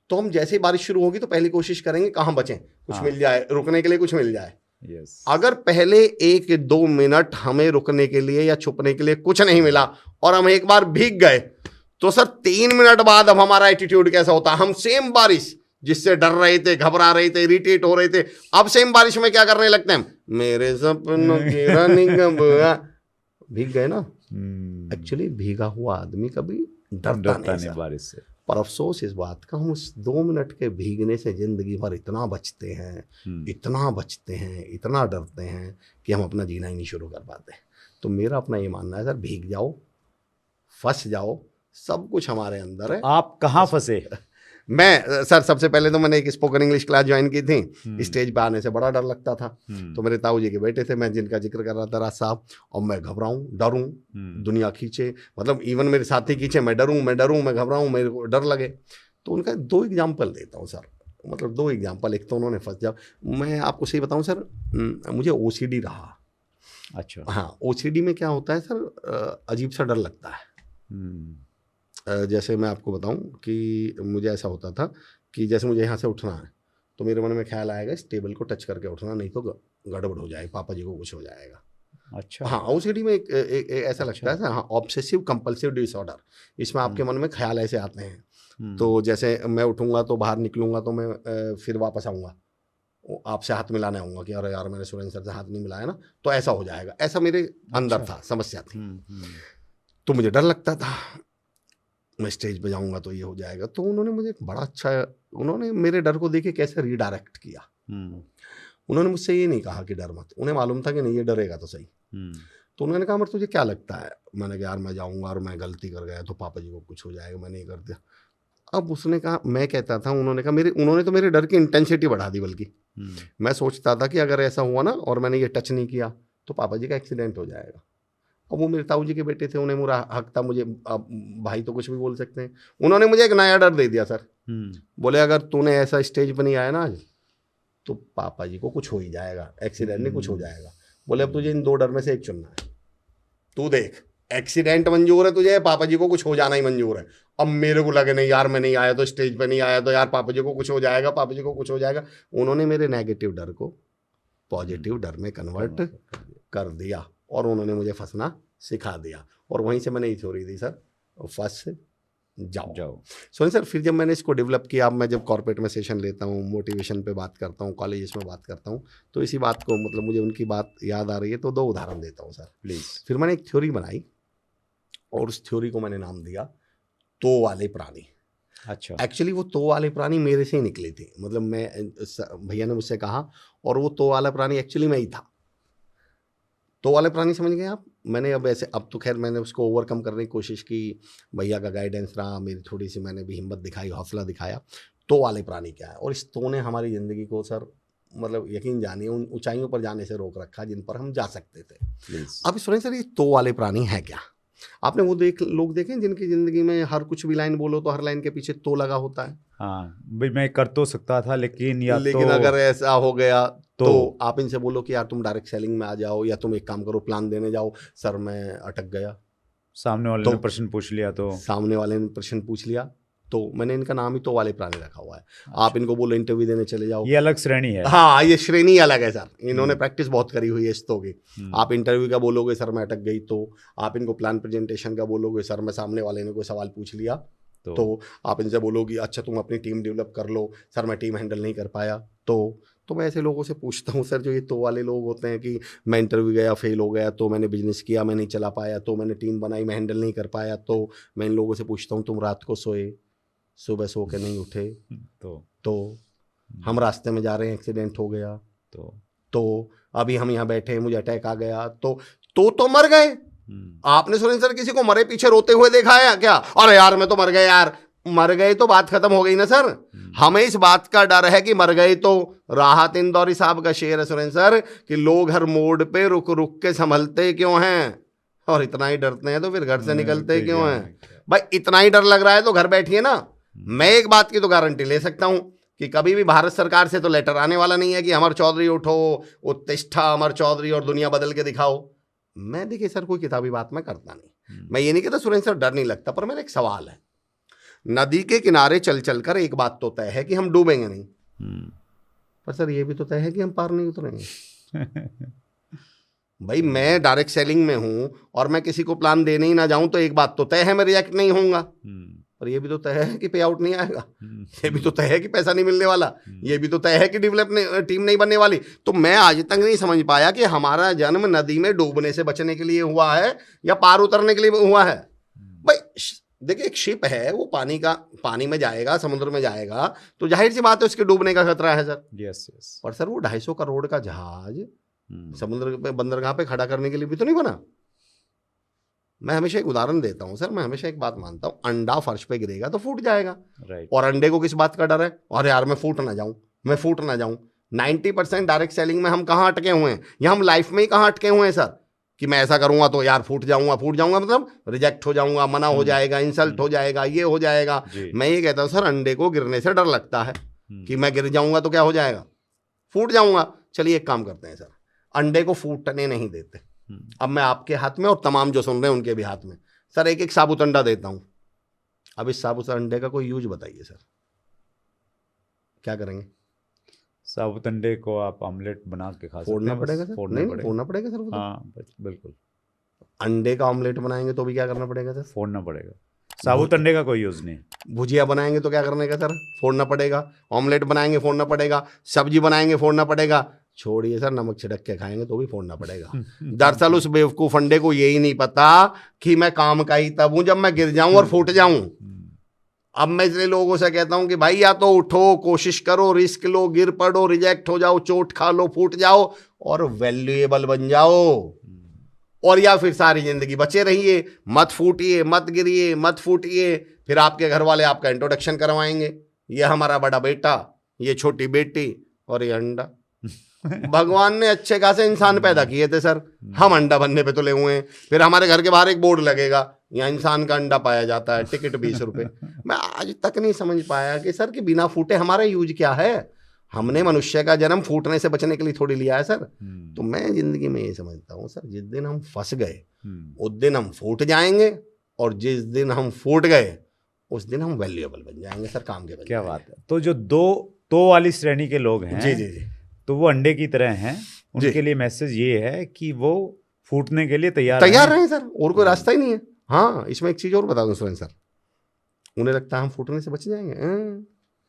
तो हम जैसे ही बारिश शुरू होगी तो पहली कोशिश करेंगे कहाँ बचें, कुछ मिल जाए, रुकने के लिए कुछ मिल जाए। अगर पहले 1-2 मिनट हमें रुकने के लिए या छुपने के लिए कुछ नहीं मिला और हम एक बार भीग गए तो सर 3 मिनट बाद अब हमारा एटीट्यूड कैसा होता है? हम सेम बारिश जिससे डर रहे थे, घबरा रहे थे, इरिटेट हो रहे थे, अब सेम बारिश में क्या करने लगते हैं? मेरे सपनों की रनिंग भीग गए ना। एक्चुअली भीगा हुआ आदमी कभी डरता नहीं बारिश से। पर अफसोस इस बात का, हम उस 2 मिनट के भीगने से जिंदगी भर इतना बचते हैं, इतना डरते हैं कि हम अपना जीना ही नहीं शुरू कर पाते। तो मेरा अपना ये मानना है सर, भीग जाओ, फंस जाओ, सब कुछ हमारे अंदर है। आप कहाँ फंसे? मैं सर सबसे पहले तो मैंने एक स्पोकन इंग्लिश क्लास ज्वाइन की थी। स्टेज पे आने से बड़ा डर लगता था। तो मेरे ताऊ जी के बेटे थे, मैं जिनका जिक्र कर रहा था, राज साहब, और मैं घबराऊं, डरूं, दुनिया खींचे, मतलब इवन मेरे साथी खींचे, मैं डरूं, मैं घबराऊं, मेरे को डर लगे। तो उनका 2 एग्जाम्पल देता हूँ सर, मतलब 2 एग्जाम्पल। एक तो उन्होंने फंस जा, मैं आपको सही बताऊँ सर, मुझे OCD रहा। अच्छा। हाँ, OCD में क्या होता है सर, अजीब सा डर लगता है। जैसे मैं आपको बताऊं कि मुझे ऐसा होता था कि जैसे मुझे यहाँ से उठना है तो मेरे मन में ख्याल आएगा इस टेबल को टच करके उठना, नहीं तो गड़बड़ हो जाए, पापा जी को कुछ हो जाएगा। अच्छा। हाँ, OCD में एक ऐसा लगता है। हाँ, ऑब्सेसिव कंपल्सिव डिसऑर्डर, इसमें आपके मन में ख्याल ऐसे आते हैं। तो जैसे मैं उठूंगा तो बाहर निकलूंगा तो मैं फिर वापस आऊँगा, आपसे हाथ मिलाने आऊँगा कि अरे यार मैंने सुरेंद्र सर से हाथ नहीं मिलाया ना, तो ऐसा हो जाएगा। ऐसा मेरे अंदर था, समस्या थी। तो मुझे डर लगता था मैं स्टेज पे जाऊंगा तो ये हो जाएगा। तो उन्होंने मुझे बड़ा अच्छा, उन्होंने मेरे डर को देखे कैसे रीडायरेक्ट किया। उन्होंने मुझसे ये नहीं कहा कि डर मत, उन्हें मालूम था कि नहीं ये डरेगा तो सही। तो उन्होंने कहा मगर तुझे क्या लगता है? मैंने कहा यार मैं जाऊंगा और मैं गलती कर गया तो पापा जी को कुछ हो जाएगा, मैं नहीं कर दिया। अब उसने कहा, मैं कहता था, उन्होंने कहा उन्होंने तो मेरे डर की इंटेंसिटी बढ़ा दी। बल्कि मैं सोचता था कि अगर ऐसा हुआ ना और मैंने ये टच नहीं किया तो पापा जी का एक्सीडेंट हो जाएगा। और वो मेरे ताऊ जी के बेटे थे, उन्हें मेरा हक था, मुझे अब भाई तो कुछ भी बोल सकते हैं। उन्होंने मुझे एक नया डर दे दिया सर। बोले अगर तूने ऐसा स्टेज पर नहीं आया ना आज, तो पापा जी को कुछ हो ही जाएगा, एक्सीडेंट नहीं कुछ हो जाएगा। बोले अब तुझे इन 2 डर में से एक चुनना है, तू देख एक्सीडेंट मंजूर है तुझे, पापा जी को कुछ हो जाना ही मंजूर है। अब मेरे को लगे नहीं यार, मैं नहीं आया तो स्टेज पे नहीं आया तो यार पापा जी को कुछ हो जाएगा, पापा जी को कुछ हो जाएगा। उन्होंने मेरे नेगेटिव डर को पॉजिटिव डर में कन्वर्ट कर दिया और उन्होंने मुझे फंसना सिखा दिया। और वहीं से मैंने ये थ्योरी दी सर, फंस जाओ। सुनिए सर, फिर जब मैंने इसको डेवलप किया, अब मैं जब कॉर्पोरेट में सेशन लेता हूँ, मोटिवेशन पे बात करता हूँ, कॉलेजेस में बात करता हूँ, तो इसी बात को मतलब मुझे उनकी बात याद आ रही है, तो 2 उदाहरण देता हूँ सर प्लीज़। फिर मैंने एक थ्योरी बनाई और उस थ्योरी को मैंने नाम दिया तो वाले प्राणी। अच्छा, एक्चुअली वो तो वाले प्राणी मेरे से ही निकले थे, मतलब मैं, भैया ने मुझसे कहा और वो तो वाला प्राणी एक्चुअली मैं ही था। तो वाले प्राणी समझ गए आप? मैंने अब ऐसे, अब तो खैर मैंने उसको ओवरकम करने की कोशिश की, भैया का गाइडेंस रहा, मेरी थोड़ी सी मैंने भी हिम्मत दिखाई, हौसला दिखाया। तो वाले प्राणी क्या है? और इस तो ने हमारी ज़िंदगी को सर मतलब यकीन जानिए उन ऊंचाइयों पर जाने से रोक रखा जिन पर हम जा सकते थे। अब सुनिए सर, ये तो वाले प्राणी है क्या? आपने वो लोग देखे जिनकी ज़िंदगी में हर कुछ भी लाइन बोलो तो हर लाइन के पीछे तो लगा होता है। हाँ भाई, मैं कर तो सकता था लेकिन अगर ऐसा हो गया तो आप इनसे बोलो कि यार तुम डायरेक्ट सेलिंग में आ जाओ, या तुम एक काम करो प्लान देने जाओ, सर मैं अटक गया। सामने वाले ने प्रश्न पूछ लिया तो मैंने इनका नाम ही तो वाले प्राणी रखा हुआ है। अच्छा। आप इनको बोलो इंटरव्यू देने चले जाओ, ये अलग श्रेणी है। हाँ, ये श्रेणी अलग है सर, इन्होंने प्रैक्टिस बहुत करी हुई है इस तो की। आप इंटरव्यू का बोलोगे सर मैं अटक गई, तो आप इनको प्लान प्रेजेंटेशन का बोलोगे सर मैं सामने वाले ने कोई सवाल पूछ लिया, तो आप इनसे बोलोगे अच्छा तुम अपनी टीम डेवलप कर लो, सर मैं टीम हैंडल नहीं कर पाया। तो मैं ऐसे लोगों से पूछता हूँ सर, जो ये तो वाले लोग होते हैं कि मैं इंटरव्यू गया फेल हो गया, तो मैंने बिजनेस किया मैं नहीं चला पाया, तो मैंने टीम बनाई मैं हैंडल नहीं कर पाया, तो मैं इन लोगों से पूछता हूँ तुम रात को सोए, सुबह सो के नहीं उठे, तो हम रास्ते में जा रहे हैं एक्सीडेंट हो गया, तो अभी हम यहाँ बैठे हैं मुझे अटैक आ गया, तो मर गए। आपने सुनिए सर किसी को मरे पीछे रोते हुए देखा है क्या? अरे यार मैं तो मर गया यार, मर गए तो बात खत्म हो गई ना सर। हमें इस बात का डर है कि मर गए तो, राहत इंदौरी साहब का शेर है सुरेंद्र सर कि लोग हर मोड़ पे रुक रुक के संभलते क्यों हैं, और इतना ही डरते हैं तो फिर घर से निकलते क्यों हैं? भाई इतना ही डर लग रहा है तो घर बैठिए ना। मैं एक बात की तो गारंटी ले सकता हूं कि कभी भी भारत सरकार से तो लेटर आने वाला नहीं है कि अमर चौधरी उठो, उत्तिष्ठा अमर चौधरी और दुनिया बदल के दिखाओ। मैं देखिए सर कोई किताबी बात मैं करता नहीं, मैं ये नहीं कहता सुरेंद्र सर डर नहीं लगता, पर मेरा एक सवाल है, नदी के किनारे चल चल कर एक बात तो तय है कि हम डूबेंगे नहीं, पर सर ये भी तो तय है कि हम पार नहीं उतरेंगे। भाई मैं डायरेक्ट सेलिंग में हूं और मैं किसी को प्लान देने ही ना जाऊं तो एक बात तो तय है मैं रिजेक्ट नहीं होऊंगा, पर ये भी तो तय है कि पे आउट नहीं आएगा, ये भी तो तय है कि पैसा नहीं मिलने वाला, ये भी तो तय है कि टीम नहीं बनने वाली। तो मैं आज तक नहीं समझ पाया कि हमारा जन्म नदी में डूबने से बचने के लिए हुआ है या पार उतरने के लिए हुआ है। भाई देखिए एक शिप है, वो पानी में जाएगा, समुद्र में जाएगा, तो जाहिर सी बात है उसके डूबने का खतरा है सर। यस। पर सर वो 250 करोड़ का जहाज समुद्र पे बंदरगाह पे खड़ा करने के लिए भी तो नहीं बना। मैं हमेशा एक उदाहरण देता हूं सर, मैं हमेशा एक बात मानता हूं, अंडा फर्श पे गिरेगा तो फूट जाएगा, और अंडे को किस बात का डर है? और यार मैं फूट ना जाऊं। 90% डायरेक्ट सेलिंग में हम कहाँ अटके हुए हैं, या हम लाइफ में ही कहाँ अटके हुए हैं सर, कि मैं ऐसा करूंगा तो यार फूट जाऊंगा मतलब रिजेक्ट हो जाऊंगा, मना हो जाएगा, इंसल्ट हो जाएगा, ये हो जाएगा। मैं ये कहता हूं सर अंडे को गिरने से डर लगता है कि मैं गिर जाऊंगा तो क्या हो जाएगा, फूट जाऊंगा। चलिए एक काम करते हैं सर, अंडे को फूटने नहीं देते। अब मैं आपके हाथ में और तमाम जो सुन रहे हैं उनके भी हाथ में सर एक साबुत अंडा देता हूं। अब इस साबुत अंडे का कोई यूज बताइए सर, क्या करेंगे? साबुत अंडे को आप ऑमलेट बना के खा सकते हैं। फोड़ना पड़ेगा सर? फोड़ना पड़ेगा सर? हाँ बिल्कुल। अंडे का ऑमलेट बनाएंगे तो भी क्या करना पड़ेगा सर? फोड़ना पड़ेगा। साबुत अंडे का कोई यूज नहीं। भुजिया बनाएंगे तो क्या करने का सर? फोड़ना पड़ेगा। ऑमलेट बनाएंगे फोड़ना पड़ेगा। सब्जी बनाएंगे फोड़ना पड़ेगा। छोड़िए सर नमक छिड़क के खाएंगे तो भी फोड़ना पड़ेगा। दरअसल उस बेवकूफ अंडे को यही नहीं पता कि मैं काम का ही तब हूं जब मैं गिर जाऊं और फूट जाऊं। अब मैं इसलिए लोगों से कहता हूं कि भाई या तो उठो, कोशिश करो, रिस्क लो, गिर पड़ो, रिजेक्ट हो जाओ, चोट खा लो, फूट जाओ और वैल्यूएबल बन जाओ, और या फिर सारी जिंदगी बचे रहिए। मत फूटिए, मत गिरिए, मत फूटिए। फिर आपके घर वाले आपका इंट्रोडक्शन करवाएंगे, ये हमारा बड़ा बेटा, ये छोटी बेटी और ये अंडा। भगवान ने अच्छे खासे इंसान पैदा किए थे सर, हम अंडा बनने पे तुले हुए हैं। फिर हमारे घर के बाहर एक बोर्ड लगेगा, यहाँ इंसान का अंडा पाया जाता है, टिकट 20 रुपए। मैं आज तक नहीं समझ पाया कि सर कि बिना फूटे हमारा यूज क्या है। हमने मनुष्य का जन्म फूटने से बचने के लिए थोड़ी लिया है सर। तो मैं जिंदगी में ये समझता हूँ सर, जिस दिन हम फंस गए उस दिन हम फूट जाएंगे, और जिस दिन हम फूट गए उस दिन हम वैल्यूएबल बन जाएंगे सर, काम के बन क्या जाएंगे। बात है। तो जो दो वाली श्रेणी के लोग हैं, जी जी जी, तो वो अंडे की तरह हैं, उनके लिए मैसेज ये है कि वो फूटने के लिए तैयार रहें सर, और कोई रास्ता ही नहीं है। हाँ, इसमें एक चीज और बता दूं सुरेंद्र सर, उन्हें लगता है हम फूटने से बच जाएंगे।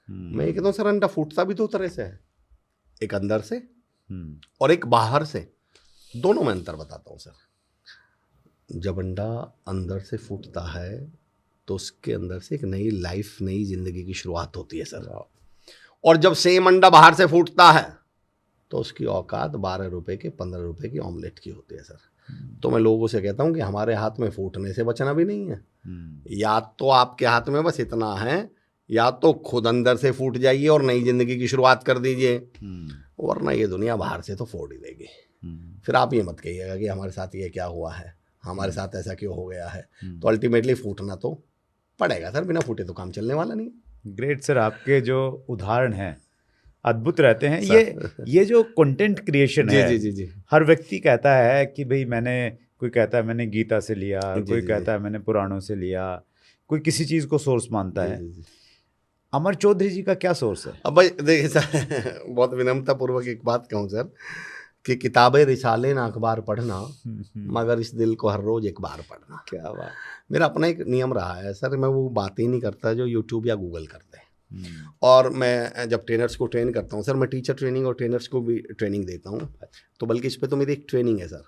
मैं ये कहता हूँ सर, अंडा फूटता भी दो तरह से है, एक अंदर से और एक बाहर से। दोनों में अंतर बताता हूँ सर। जब अंडा अंदर से फूटता है तो उसके अंदर से एक नई लाइफ, नई जिंदगी की शुरुआत होती है सर। और जब सेम अंडा बाहर से फूटता है तो उसकी औकात 12 रुपए के 15 रुपए की ऑमलेट की होती है सर। तो मैं लोगों से कहता हूं कि हमारे हाथ में फूटने से बचना भी नहीं है। या तो आपके हाथ में बस इतना है, या तो खुद अंदर से फूट जाइए और नई जिंदगी की शुरुआत कर दीजिए, वरना ये दुनिया बाहर से तो फोड़ ही देगी। फिर आप ये मत कहिएगा कि हमारे साथ ये क्या हुआ है, हमारे साथ ऐसा क्यों हो गया है। तो अल्टीमेटली फूटना तो पड़ेगा सर, बिना फूटे तो काम चलने वाला नहीं। ग्रेट सर, आपके जो उदाहरण हैं अद्भुत रहते हैं। ये जो कंटेंट क्रिएशन है, जी जी जी, हर व्यक्ति कहता है कि भाई कोई कहता है मैंने गीता से लिया, कोई कहता है मैंने पुराणों से लिया, कोई किसी चीज़ को सोर्स मानता है। अमर चौधरी जी का क्या सोर्स है? अब भाई देखिए सर, बहुत विनम्रता पूर्वक एक बात कहूँ सर, कि किताबें रिसाले ना अखबार पढ़ना, मगर इस दिल को हर रोज एक बार पढ़ना। क्या बात। मेरा अपना एक नियम रहा है सर, मैं वो बात ही नहीं करता जो यूट्यूब या गूगल करते हैं। और मैं जब ट्रेनर्स को ट्रेन करता हूँ सर, मैं टीचर ट्रेनिंग और ट्रेनर्स को भी ट्रेनिंग देता हूँ। तो बल्कि इस पर तो मेरी एक ट्रेनिंग है सर,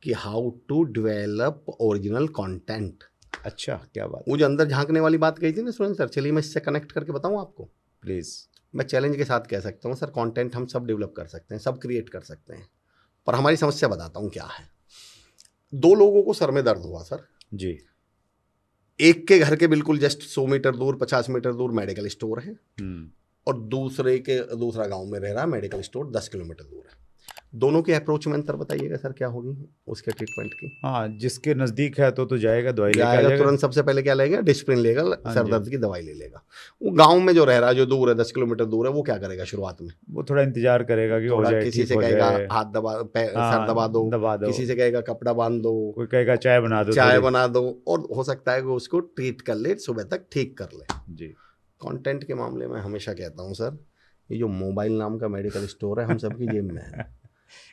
कि how to develop original content. अच्छा, क्या बात। वो जो अंदर झांकने वाली बात कही थी ना सुरेंद्र सर, चलिए मैं इससे कनेक्ट करके बताऊँ आपको प्लीज़। मैं चैलेंज के साथ कह सकता हूँ सर, कंटेंट हम सब डेवलप कर सकते हैं, सब क्रिएट कर सकते हैं, पर हमारी समस्या बताता हूँ क्या है। 2 लोगों को सर में दर्द हुआ सर जी। एक के घर के बिल्कुल जस्ट 100 मीटर दूर, 50 मीटर दूर मेडिकल स्टोर है, और दूसरा गांव में रह रहा मेडिकल स्टोर 10 किलोमीटर दूर है। दोनों की अप्रोच में अंतर बताइएगा सर, क्या होगी उसके ट्रीटमेंट की? हाँ, जिसके नज़दीक है तो जाएगा, दवाई लेगा तुरंत। सबसे पहले क्या लेगा? डिस्प्रिन लेगा, सर दर्द की दवाई ले लेगा। वो गांव में जो रह रहा है, जो दूर है 10 किलोमीटर दूर है, वो क्या करेगा शुरुआत में? वो थोड़ा इंतजार करेगा कि हो जाए, किसी से कहेगा हाथ दबा, सर दबा दो, किसी से कहेगा कपड़ा बांध दो, कोई कहेगा चाय बना दो, और हो सकता है कि उसको ट्रीट कर ले, सुबह तक ठीक कर ले जी। कंटेंट के मामले में हमेशा कहता हूँ सर, ये जो मोबाइल नाम का मेडिकल स्टोर है हम सबकी जेब में है।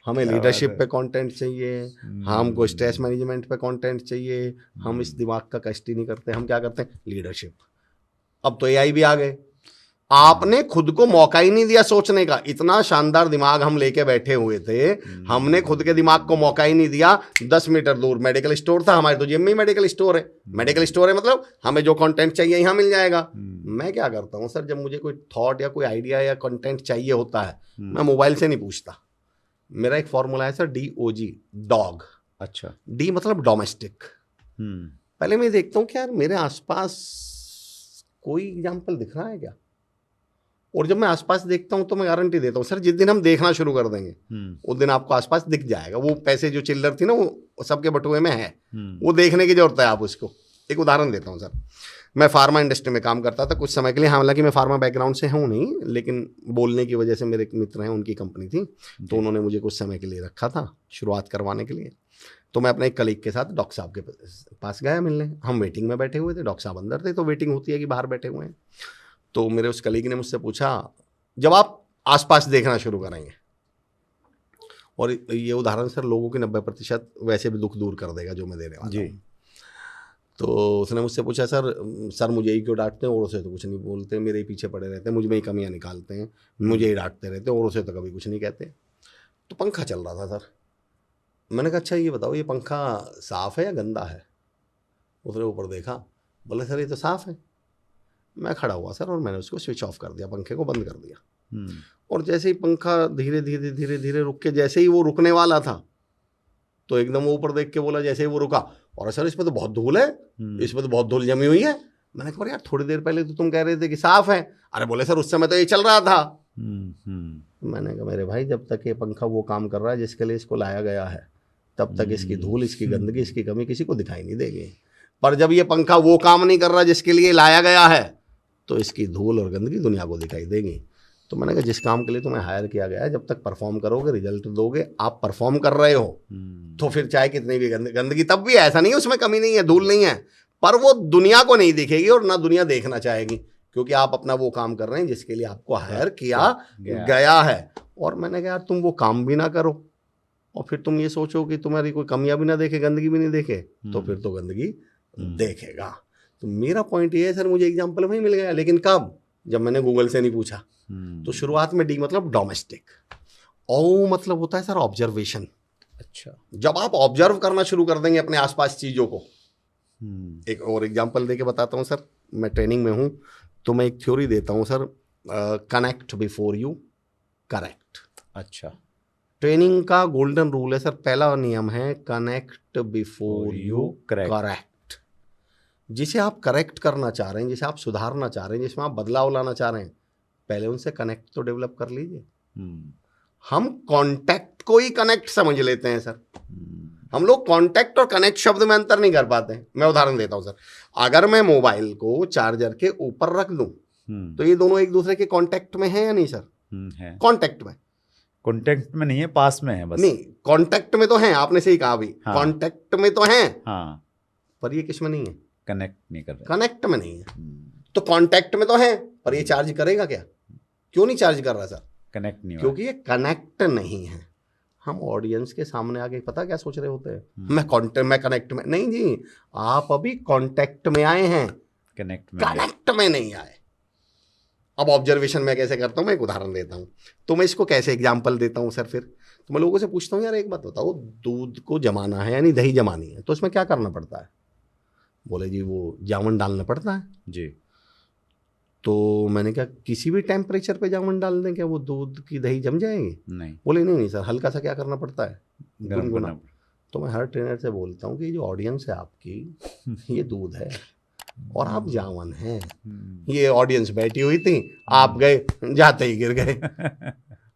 हमें लीडरशिप पे कंटेंट चाहिए, हमको स्ट्रेस मैनेजमेंट पे कंटेंट चाहिए। हम इस दिमाग का कष्ट ही नहीं करते, हम क्या करते हैं? लीडरशिप। अब तो एआई भी आ गए, आपने खुद को मौका ही नहीं दिया सोचने का। इतना शानदार दिमाग हम लेके बैठे हुए थे, हमने खुद के दिमाग को मौका ही नहीं दिया। 10 मीटर दूर मेडिकल स्टोर था, हमारे तो जेब में ही मेडिकल स्टोर है। मेडिकल स्टोर है मतलब हमें जो कंटेंट चाहिए यहाँ मिल जाएगा। मैं क्या करता हूँ सर, जब मुझे कोई थॉट या कोई आइडिया या कंटेंट चाहिए होता है, मैं मोबाइल से नहीं पूछता। मेरा एक फॉर्मूला है सर, DOG, डॉग। अच्छा, डी मतलब डोमेस्टिक। पहले मैं देखता हूँ कि यार मेरे आसपास कोई एग्जाम्पल दिख रहा है क्या, और जब मैं आसपास देखता हूँ तो मैं गारंटी देता हूँ सर, जिस दिन हम देखना शुरू कर देंगे उस दिन आपको आसपास दिख जाएगा। वो पैसे जो चिल्लर थी ना, वो सबके बटुए में है, वो देखने की जरूरत है आप उसको। एक उदाहरण देता हूँ सर, मैं फार्मा इंडस्ट्री में काम करता था कुछ समय के लिए। हालांकि मैं फार्मा बैकग्राउंड से हूँ नहीं, लेकिन बोलने की वजह से मेरे एक मित्र हैं, उनकी कंपनी थी, तो उन्होंने मुझे कुछ समय के लिए रखा था शुरुआत करवाने के लिए। तो मैं अपने एक कलीग के साथ डॉक्टर साहब के पास गया मिलने। हम वेटिंग में बैठे हुए थे, डॉक्टर साहब अंदर थे, तो वेटिंग होती है कि बाहर बैठे हुए हैं। तो मेरे उस कलीग ने मुझसे पूछा, जब आप आसपास देखना शुरू करेंगे, और ये उदाहरण सर लोगों की 90% वैसे भी दुख दूर कर देगा जो मैं देने वाला हूँ। तो उसने मुझसे पूछा, सर मुझे ही क्यों डांटते हैं, औरों से तो कुछ नहीं बोलते, मेरे ही पीछे पड़े रहते हैं, मुझ में ही कमियां निकालते हैं, मुझे ही डांटते रहते हैं, औरों से तो कभी कुछ नहीं कहते। तो पंखा चल रहा था सर, मैंने कहा अच्छा ये बताओ, ये पंखा साफ़ है या गंदा है? उसने ऊपर देखा, बोले सर ये तो साफ़ है। मैं खड़ा हुआ सर, और मैंने उसको स्विच ऑफ कर दिया, पंखे को बंद कर दिया। और जैसे ही पंखा धीरे धीरे रुक के, जैसे ही वो रुकने वाला था, तो एकदम ऊपर देख के बोला, जैसे ही वो रुका, और सर इसमें तो बहुत धूल है, इसमें तो बहुत धूल जमी हुई है। मैंने कहा यार थोड़ी देर पहले तो तुम कह रहे थे कि साफ है। अरे बोले सर उस समय तो ये चल रहा था। मैंने कहा मेरे भाई जब तक ये पंखा वो काम कर रहा है जिसके लिए इसको लाया गया है, तब तक इसकी धूल, इसकी गंदगी, इसकी कमी किसी को दिखाई नहीं देगी। पर जब ये पंखा वो काम नहीं कर रहा जिसके लिए लाया गया है, तो इसकी धूल और गंदगी दुनिया को दिखाई देगी। तो मैंने कहा जिस काम के लिए तुम्हें हायर किया गया है, जब तक परफॉर्म करोगे, रिजल्ट दोगे, आप परफॉर्म कर रहे हो, तो फिर चाहे कितनी भी गंदगी, तब भी ऐसा नहीं है उसमें कमी नहीं है, धूल नहीं है, पर वो दुनिया को नहीं दिखेगी और ना दुनिया देखना चाहेगी, क्योंकि आप अपना वो काम कर रहे हैं जिसके लिए आपको हायर किया गया है। और मैंने कहा यार तुम वो काम भी ना करो और फिर तुम ये सोचो कि तुम्हारी कोई कमियां भी ना देखे, गंदगी भी नहीं देखे, तो फिर तो गंदगी देखेगा। तो मेरा पॉइंट ये है सर, मुझे एग्जाम्पल वही मिल गया, लेकिन कब? जब मैंने गूगल से नहीं पूछा। तो शुरुआत में डी मतलब डोमेस्टिक, ओ मतलब होता है सर ऑब्जर्वेशन। अच्छा, जब आप ऑब्जर्व करना शुरू कर देंगे अपने आसपास चीजों को, एक और एग्जांपल देके बताता हूँ सर, मैं ट्रेनिंग में हूँ तो मैं एक थ्योरी देता हूँ sir, connect before you correct. अच्छा, ट्रेनिंग का गोल्डन रूल है सर, पहला नियम है कनेक्ट बिफोर यू करेक्ट। जिसे आप करेक्ट करना चाह रहे हैं, जिसे आप सुधारना चाह रहे हैं, जिसमें आप बदलाव लाना चाह रहे हैं, पहले उनसे कनेक्ट तो डेवलप कर लीजिए। हम कॉन्टैक्ट को ही कनेक्ट समझ लेते हैं सर, हम लोग कॉन्टैक्ट और कनेक्ट शब्द में अंतर नहीं कर पाते हैं। मैं उदाहरण देता हूं सर, अगर मैं मोबाइल को चार्जर के ऊपर रख दूं तो ये दोनों एक दूसरे के कॉन्टैक्ट में है या नहीं सर? है। कॉन्टैक्ट में, कॉन्टैक्ट में नहीं है, पास में है बस। नहीं, कॉन्टैक्ट में तो है, आपने सही कहा अभी, कॉन्टैक्ट में तो है, हाँ, पर ये किस में नहीं है? कनेक्ट नहीं कर रहे, कनेक्ट में नहीं है। तो कॉन्टैक्ट में तो है, पर ये चार्ज करेगा क्या? क्यों नहीं चार्ज कर रहा सर? कनेक्ट नहीं, क्योंकि ये कनेक्ट नहीं है। हम ऑडियंस के सामने आके पता क्या सोच रहे होते हैं, मैं कनेक्ट में नहीं जी, आप अभी कॉन्टैक्ट में आए हैं, कनेक्ट में नहीं आए। अब ऑब्जर्वेशन मैं कैसे करता हूं, मैं एक उदाहरण देता हूं, तो मैं इसको कैसे एग्जांपल देता हूं सर। फिर तो मैं लोगों से पूछता हूं यार एक बात बताओ, दूध को जमाना है यानी दही जमानी है, तो उसमें क्या करना पड़ता है? बोले जी वो जावन डालना पड़ता है जी। तो मैंने कहा किसी भी टेम्परेचर पे जामुन डाल दें क्या वो दूध की दही जम जाएगी? नहीं। बोले नहीं सर, हल्का सा क्या करना पड़ता है, गुनगुना। तो मैं हर ट्रेनर से बोलता हूँ कि जो ऑडियंस है आपकी ये दूध है और आप जामुन हैं। ये ऑडियंस बैठी हुई थी, आप गए, जाते ही गिर गए।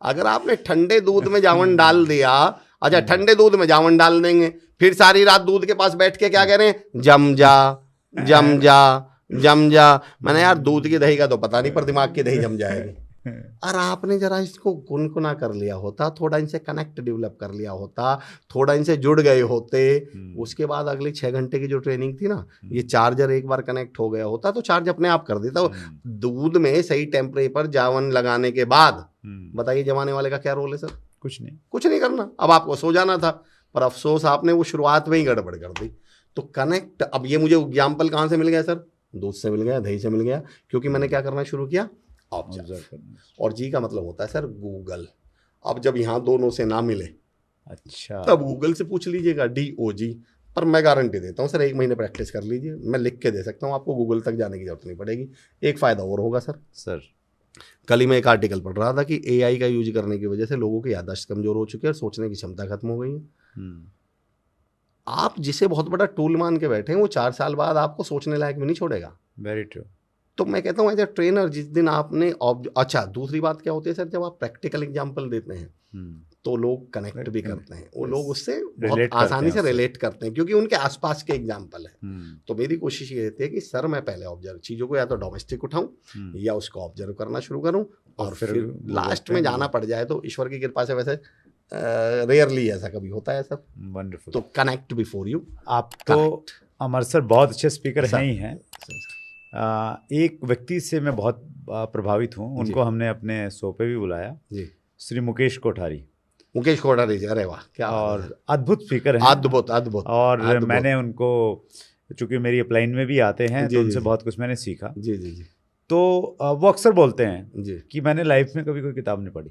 अगर आपने ठंडे दूध में जामुन डाल दिया, अच्छा ठंडे दूध में जामुन डाल देंगे, फिर सारी रात दूध के पास बैठ के क्या कह रहे हैं, जम जा जम जा जम जा। मैंने यार दूध की दही का तो पता नहीं, पर दिमाग की दही जम जाएगी। और आपने जरा इसको गुनगुना कर लिया होता, थोड़ा इनसे कनेक्ट डेवलप कर लिया होता, थोड़ा इनसे जुड़ गए होते, उसके बाद अगले 6 घंटे की जो ट्रेनिंग थी ना, ये चार्जर एक बार कनेक्ट हो गया होता तो चार्ज अपने आप कर देता। दूध में सही टेम्परेचर पर जावन लगाने के बाद बताइए जमाने वाले का क्या रोल है सर? कुछ नहीं करना। अब आपको सो जाना था, पर अफसोस आपने वो शुरुआत में ही गड़बड़ कर दी। तो कनेक्ट, अब ये मुझे एग्जाम्पल कहाँ से मिल गया सर? दूध से मिल गया, दही से मिल गया, क्योंकि मैंने क्या करना शुरू किया, ऑब्जर्व करना। और जी का मतलब होता है सर गूगल। अब जब यहाँ दोनों से ना मिले, अच्छा, तब गूगल से पूछ लीजिएगा, DOG। पर मैं गारंटी देता हूँ सर, 1 महीने प्रैक्टिस कर लीजिए, मैं लिख के दे सकता हूँ आपको, गूगल तक जाने की जरूरत नहीं पड़ेगी। एक फ़ायदा और होगा सर, कल ही मैं एक आर्टिकल पढ़ रहा था कि AI का यूज करने की वजह से लोगों की याददाश्त कमजोर हो चुकी है और सोचने की क्षमता खत्म हो गई है। आप जिसे बहुत बड़ा टूल मान के बैठे हैं, वो 4 साल बाद आपको सोचने लायक भी नहीं छोड़ेगा। Very true. तो मैं कहता हूँ एज ए ट्रेनर, जिस दिन आपने अच्छा, दूसरी बात क्या होती है सर, जब आप प्रैक्टिकल एग्जांपल देते हैं तो लोग कनेक्ट भी करते हैं, वो लोग उससे बहुत आसानी से रिलेट करते हैं, क्योंकि उनके आसपास के एग्जांपल है। तो मेरी कोशिश ये रहती है कि सर मैं पहले ऑब्जर्व चीज़ों को या तो डोमेस्टिक उठाऊं या उसको ऑब्जर्व करना शुरू करूं, और फिर लास्ट में जाना पड़ जाए तो ईश्वर की कृपा से, वैसे रेयरली ऐसा कभी होता है सर। वंडरफुल। तो कनेक्ट बिफोर यू। आप तो अमर सर बहुत अच्छे स्पीकर हैं ही हैं। एक व्यक्ति से मैं बहुत प्रभावित हूँ, उनको हमने अपने शो पे भी बुलाया जी, श्री मुकेश कोठारी। मुकेश कोठारी जी, अरे वाह, क्या और अद्भुत स्पीकर हैं, अद्भुत। और मैंने उनको, चूंकि मेरी अपलाइन में भी आते हैं, तो उनसे बहुत कुछ मैंने सीखा। जी जी जी। तो वो अक्सर बोलते हैं जी कि मैंने लाइफ में कभी कोई किताब नहीं पढ़ी,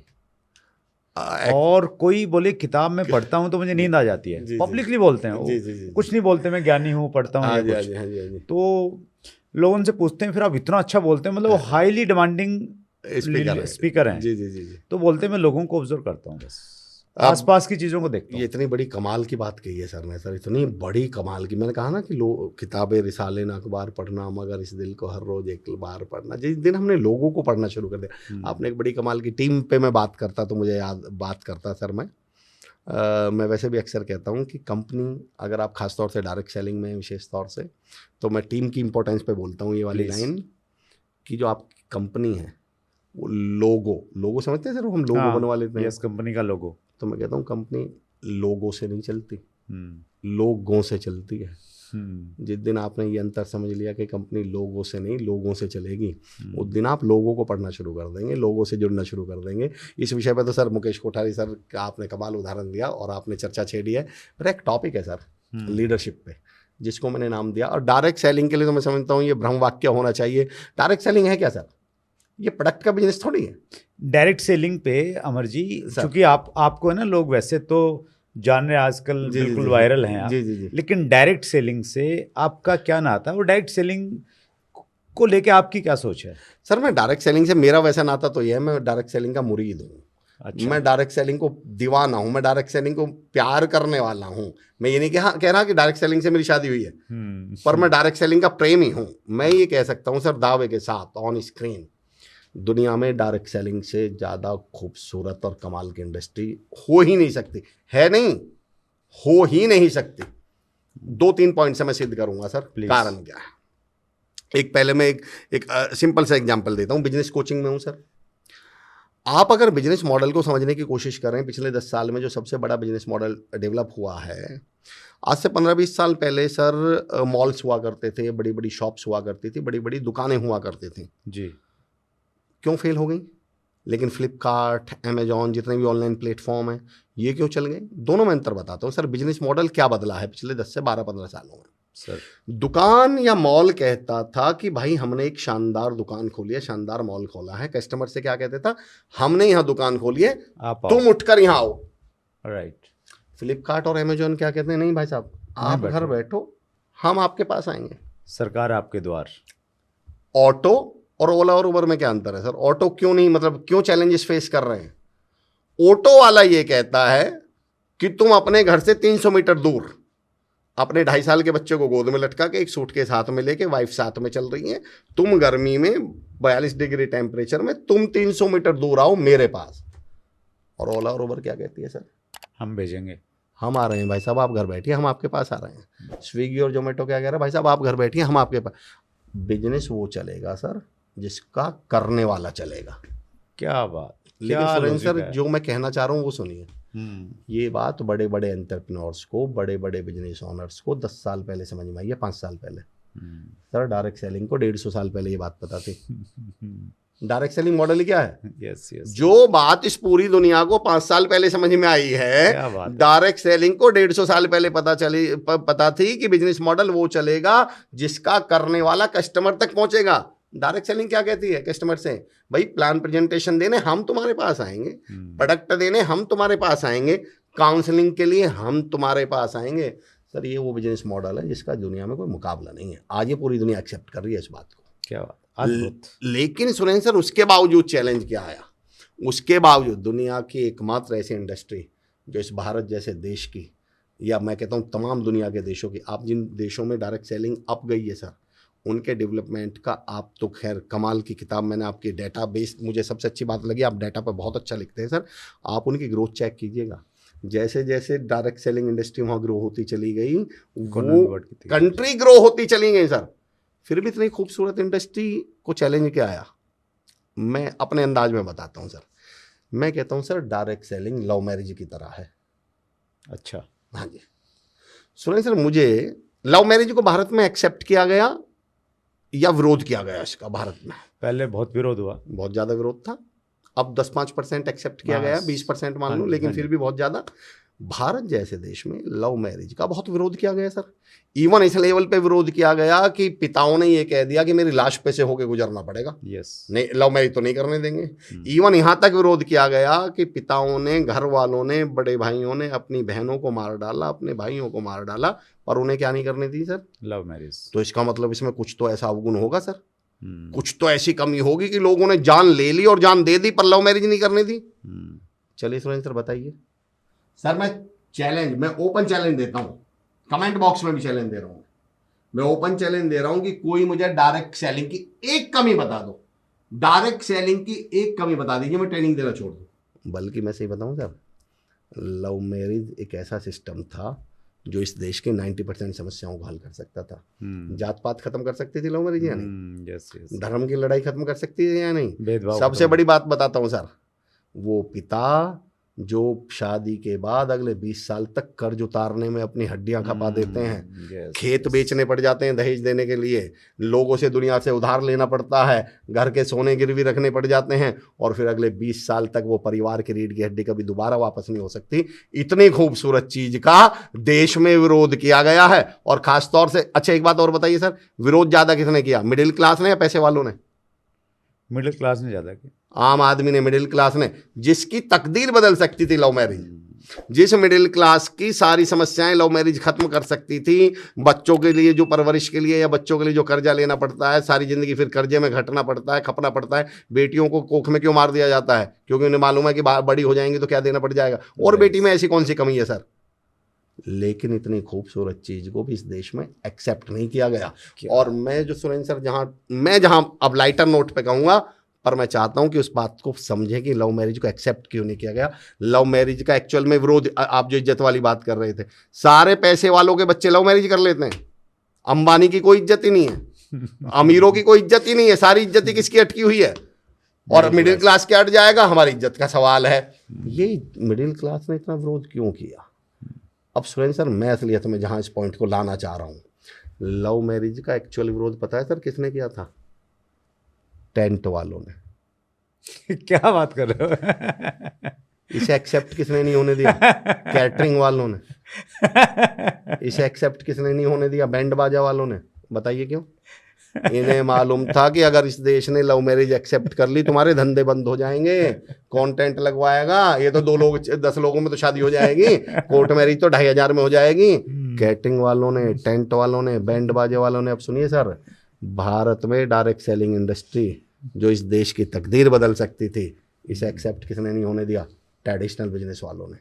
और कोई बोले किताब में पढ़ता हूँ तो मुझे नींद आ जाती है। पब्लिकली बोलते हैं, कुछ नहीं बोलते मैं ज्ञानी हूँ, पढ़ता हूँ। तो लोग उनसे पूछते हैं फिर आप इतना अच्छा बोलते हैं, मतलब वो हाईली डिमांडिंग स्पीकर हैं। जी जी जी। तो बोलते हैं मैं लोगों को ऑब्जर्व करता हूँ बस, आसपास की चीज़ों को देखता ये हूँ। इतनी बड़ी कमाल की बात कही है सर ने, सर इतनी बड़ी कमाल की। मैंने कहा ना कि लोग किताबें रिसाले ना अखबार पढ़ना, मगर इस दिल को हर रोज एक बार पढ़ना। जिस दिन हमने लोगों को पढ़ना शुरू कर दिया, आपने एक बड़ी कमाल की टीम पे मैं बात करता तो मुझे याद बात करता सर मैं वैसे भी अक्सर कहता हूँ कि कंपनी, अगर आप खासतौर से डायरेक्ट सेलिंग में विशेष तौर से, तो मैं टीम की इंपॉर्टेंस पे बोलता हूँ ये वाली लाइन, कि जो आपकी कंपनी है वो लोगो समझते हैं सर, वो हम लोगो बनवा लेते हैं। यस, कंपनी का लोगो। तो मैं कहता हूँ कंपनी लोगों से नहीं चलती, लोगों से चलती है। जिस दिन आपने ये अंतर समझ लिया कि कंपनी लोगों से नहीं लोगों से चलेगी, उस दिन आप लोगों को पढ़ना शुरू कर देंगे, लोगों से जुड़ना शुरू कर देंगे। इस विषय पे तो सर मुकेश कोठारी सर का आपने कमाल उदाहरण दिया और आपने चर्चा छेड़ी है। पर एक टॉपिक है सर लीडरशिप पे, जिसको मैंने नाम दिया, और डायरेक्ट सेलिंग के लिए तो मैं समझता हूँ ये भ्रम वाक्य होना चाहिए। डायरेक्ट सेलिंग है क्या सर? ये प्रोडक्ट का बिजनेस थोड़ी है। डायरेक्ट सेलिंग पे अमर जी, क्योंकि आपको है ना, लोग वैसे तो जान रहे आजकल बिल्कुल वायरल हैं आप, जी। लेकिन डायरेक्ट सेलिंग से आपका क्या नाता है? वो डायरेक्ट सेलिंग को लेके आपकी क्या सोच है? सर मैं डायरेक्ट सेलिंग से मेरा वैसा नाता तो ये है, मैं डायरेक्ट सेलिंग का मुरीद हूँ। अच्छा। मैं डायरेक्ट सेलिंग को दीवाना हूँ, मैं डायरेक्ट सेलिंग को प्यार करने वाला हूँ। मैं ये नहीं कह रहा कि डायरेक्ट सेलिंग से मेरी शादी हुई है, पर मैं डायरेक्ट सेलिंग का प्रेमी हूँ। मैं ये कह सकता हूँ सर दावे के साथ ऑन स्क्रीन, दुनिया में डायरेक्ट सेलिंग से ज़्यादा खूबसूरत और कमाल की इंडस्ट्री हो ही नहीं सकती, है नहीं, हो ही नहीं सकती। 2-3 पॉइंट से मैं सिद्ध करूंगा सर। कारण क्या है? एक पहले मैं एक सिंपल सा एग्जांपल देता हूं। बिजनेस कोचिंग में हूं सर। आप अगर बिजनेस मॉडल को समझने की कोशिश करें, पिछले 10 साल में जो सबसे बड़ा बिजनेस मॉडल डेवलप हुआ है, आज से 15-20 साल पहले सर मॉल्स हुआ करते थे, बड़ी बड़ी शॉप्स हुआ करती थी, बड़ी बड़ी दुकानें हुआ करती थी जी। क्यों फेल हो गई? लेकिन फ्लिपकार्ट, अमेजॉन, जितने भी ऑनलाइन प्लेटफॉर्म हैं, ये क्यों चल गए? दोनों में अंतर बताता हूँ सर। बिजनेस मॉडल क्या बदला है पिछले 10 से 12-15 सालों में सर? दुकान या मॉल कहता था कि भाई हमने एक शानदार दुकान खोली है, शानदार मॉल खोला है। कस्टमर से क्या कहता था? हमने यहाँ दुकान खोली है, तुम उठकर यहाँ आओ। राइट। फ्लिपकार्ट और अमेजॉन क्या कहते हैं? नहीं भाई साहब, आप घर बैठो, हम आपके पास आएंगे, सरकार आपके द्वार। ऑटो और ओला और उबर में क्या अंतर है सर? ऑटो क्यों नहीं, मतलब क्यों चैलेंजेस फेस कर रहे हैं? ऑटो वाला ये कहता है कि तुम अपने घर से 300 मीटर दूर अपने 2.5 साल के बच्चे को गोद में लटका के, एक सूटकेस हाथ में लेके, वाइफ साथ में चल रही है, तुम गर्मी में 42 डिग्री टेम्परेचर में, तुम 300 मीटर दूर आओ मेरे पास। और ओला और उबर क्या कहती है सर? हम भेजेंगे, हम आ रहे हैं भाई साहब, आप घर बैठिए, हम आपके पास आ रहे हैं। स्विगी और जोमेटो क्या कह रहा है? भाई साहब आप घर बैठिए, हम आपके पास। बिजनेस वो चलेगा सर जिसका करने वाला चलेगा। क्या बात। लेकिन सुरेंद्र सर, जो मैं कहना चाह रहा हूँ वो सुनिए। ये बात बड़े बड़े एंटरप्रेन्योर्स को, बड़े बड़े बिजनेस ओनर्स को 10 साल पहले समझ में आई है, 5 साल पहले। सर डायरेक्ट सेलिंग को 150 साल पहले ये बात पता थी। डायरेक्ट सेलिंग मॉडल क्या है? यस। जो बात इस पूरी दुनिया को 5 साल पहले समझ में आई है, डायरेक्ट सेलिंग को 150 साल पहले पता थी कि बिजनेस मॉडल वो चलेगा जिसका करने वाला कस्टमर तक पहुंचेगा। डायरेक्ट सेलिंग क्या कहती है कस्टमर से? भाई प्लान प्रेजेंटेशन देने हम तुम्हारे पास आएंगे, प्रोडक्ट देने हम तुम्हारे पास आएंगे, काउंसलिंग के लिए हम तुम्हारे पास आएंगे। सर ये वो बिजनेस मॉडल है जिसका दुनिया में कोई मुकाबला नहीं है। आज ये पूरी दुनिया एक्सेप्ट कर रही है इस बात को। क्या बात। लेकिन सुरेंद्र सर, उसके बावजूद चैलेंज क्या आया? उसके बावजूद दुनिया की एकमात्र ऐसी इंडस्ट्री जो इस भारत जैसे देश की, या मैं कहता हूँ तमाम दुनिया के देशों की, आप जिन देशों में डायरेक्ट सेलिंग अप गई है सर, उनके डेवलपमेंट का आप तो खैर कमाल की किताब, मैंने आपकी डेटा बेस, मुझे सबसे अच्छी बात लगी, आप डेटा पर बहुत अच्छा लिखते हैं सर। आप उनकी ग्रोथ चेक कीजिएगा। जैसे जैसे डायरेक्ट सेलिंग इंडस्ट्री वहाँ ग्रो होती चली गई, वो कंट्री ग्रो होती चली गई सर। फिर भी इतनी खूबसूरत इंडस्ट्री को चैलेंज क्या आया? मैं अपने अंदाज में बताता हूँ सर। मैं कहता हूँ sir direct selling love marriage की तरह है। अच्छा। हाँ जी सुनिए सर, मुझे लव मैरिज को भारत में एक्सेप्ट किया गया या विरोध किया गया इसका भारत में? पहले बहुत विरोध हुआ, बहुत ज़्यादा विरोध था। अब 10-5% एक्सेप्ट किया गया, 20% मान लो, लेकिन फिर भी बहुत ज़्यादा। भारत जैसे देश में लव मैरिज का बहुत विरोध किया गया सर। इवन इस लेवल पे विरोध किया गया कि पिताओं ने ये कह दिया कि मेरी लाश पे से होके गुजरना पड़ेगा। यस। नहीं, लव मैरिज तो नहीं करने देंगे। इवन यहाँ तक विरोध किया गया कि पिताओं ने, घर वालों ने, बड़े भाइयों ने अपनी बहनों को मार डाला, अपने भाइयों को मार डाला, पर उन्हें क्या नहीं करनी थी सर? Love marriage. तो इसका मतलब इसमें कुछ तो ऐसा अवगुण होगा सर, कुछ तो ऐसी कमी होगी कि लोगों ने जान ले ली और जान दे दी पर लव मैरिज नहीं करनी थी। चलिए सुरेंद्र सर बताइए, सर मैं ओपन चैलेंज देता हूं, कमेंट बॉक्स में भी चैलेंज दे रहा हूं, मैं ओपन चैलेंज दे रहा हूं कि कोई मुझे डायरेक्ट सेलिंग की एक कमी बता दो, डायरेक्ट सेलिंग की एक कमी बता दीजिए, मैं ट्रेनिंग देना छोड़ दूं। बल्कि मैं सही बताऊं सर, लव मैरिज एक ऐसा सिस्टम था जो इस देश के 90% समस्याओं को हल कर सकता था। जात पात खत्म कर सकती थी लव मैरिज या नहीं? Yes yes. धर्म की लड़ाई खत्म कर सकती है या नहीं? भेदभाव। सबसे बड़ी बात बताता हूं सर, वो पिता जो शादी के बाद अगले 20 साल तक कर्ज उतारने में अपनी हड्डियां खपा देते हैं, खेत बेचने पड़ जाते हैं दहेज देने के लिए, लोगों से दुनिया से उधार लेना पड़ता है, घर के सोने गिरवी रखने पड़ जाते हैं, और फिर अगले 20 साल तक वो परिवार की रीढ़ की हड्डी कभी दोबारा वापस नहीं हो सकती। इतनी खूबसूरत चीज का देश में विरोध किया गया है। और खासतौर से, अच्छा एक बात और बताइए सर, विरोध ज्यादा किसने किया, मिडिल क्लास ने या पैसे वालों ने? मिडिल क्लास ने ज्यादा किया, आम आदमी ने, मिडिल क्लास ने, जिसकी तकदीर बदल सकती थी लव मैरिज, जिस मिडिल क्लास की सारी समस्याएं लव मैरिज खत्म कर सकती थी। बच्चों के लिए जो परवरिश के लिए या बच्चों के लिए जो कर्जा लेना पड़ता है, सारी जिंदगी फिर कर्जे में घटना पड़ता है, खपना पड़ता है। बेटियों को कोख में क्यों मार दिया जाता है? क्योंकि उन्हें मालूम है कि बड़ी हो जाएंगी तो क्या देना पड़ जाएगा। और बेटी में ऐसी कौन सी कमी है सर? लेकिन इतनी खूबसूरत चीज को भी इस देश में एक्सेप्ट नहीं किया गया। और मैं जो सुरेंद्र सर, जहां अब लाइटर नोट पे कहूंगा, पर मैं चाहता हूं कि उस बात को समझें कि लव मैरिज को एक्सेप्ट क्यों नहीं किया गया। लव मैरिज का एक्चुअल में विरोध, आप जो इज्जत वाली बात कर रहे थे, सारे पैसे वालों के बच्चे लव मैरिज कर लेते हैं। अंबानी की कोई इज्जत ही नहीं है, अमीरों की कोई इज्जत ही नहीं है, सारी इज्जत ही किसकी अटकी हुई है? और मिडिल क्लास के अट जाएगा, हमारी इज्जत का सवाल है। ये मिडिल क्लास ने इतना विरोध क्यों किया? अब सुरेंद्र सर, मैं असलियत में जहां इस पॉइंट को लाना चाह रहा हूं, लव मैरिज का एक्चुअल विरोध पता है सर किसने किया था? टेंट वालों ने। क्या बात कर रहे हो? इसे एक्सेप्ट किसने नहीं होने दिया? कैटरिंग वालों ने। इसे एक्सेप्ट किसने नहीं होने दिया? बैंड बाजा वालों ने। बताइए क्यों? इन्हें मालूम था कि अगर इस देश ने लव मैरिज एक्सेप्ट कर ली, तुम्हारे धंधे बंद हो जाएंगे, कंटेंट लगवाएगा, ये तो 2 लोग 10 लोगों में तो शादी हो जाएगी, कोर्ट मैरिज तो 2500 में हो जाएगी। कैटरिंग वालों ने, टेंट वालों ने, बैंड बाजे वालों ने। अब सुनिए सर, भारत में डायरेक्ट सेलिंग इंडस्ट्री जो इस देश की तकदीर बदल सकती थी, इसे एक्सेप्ट किसने नहीं होने दिया? ट्रेडिशनल बिजनेस वालों ने।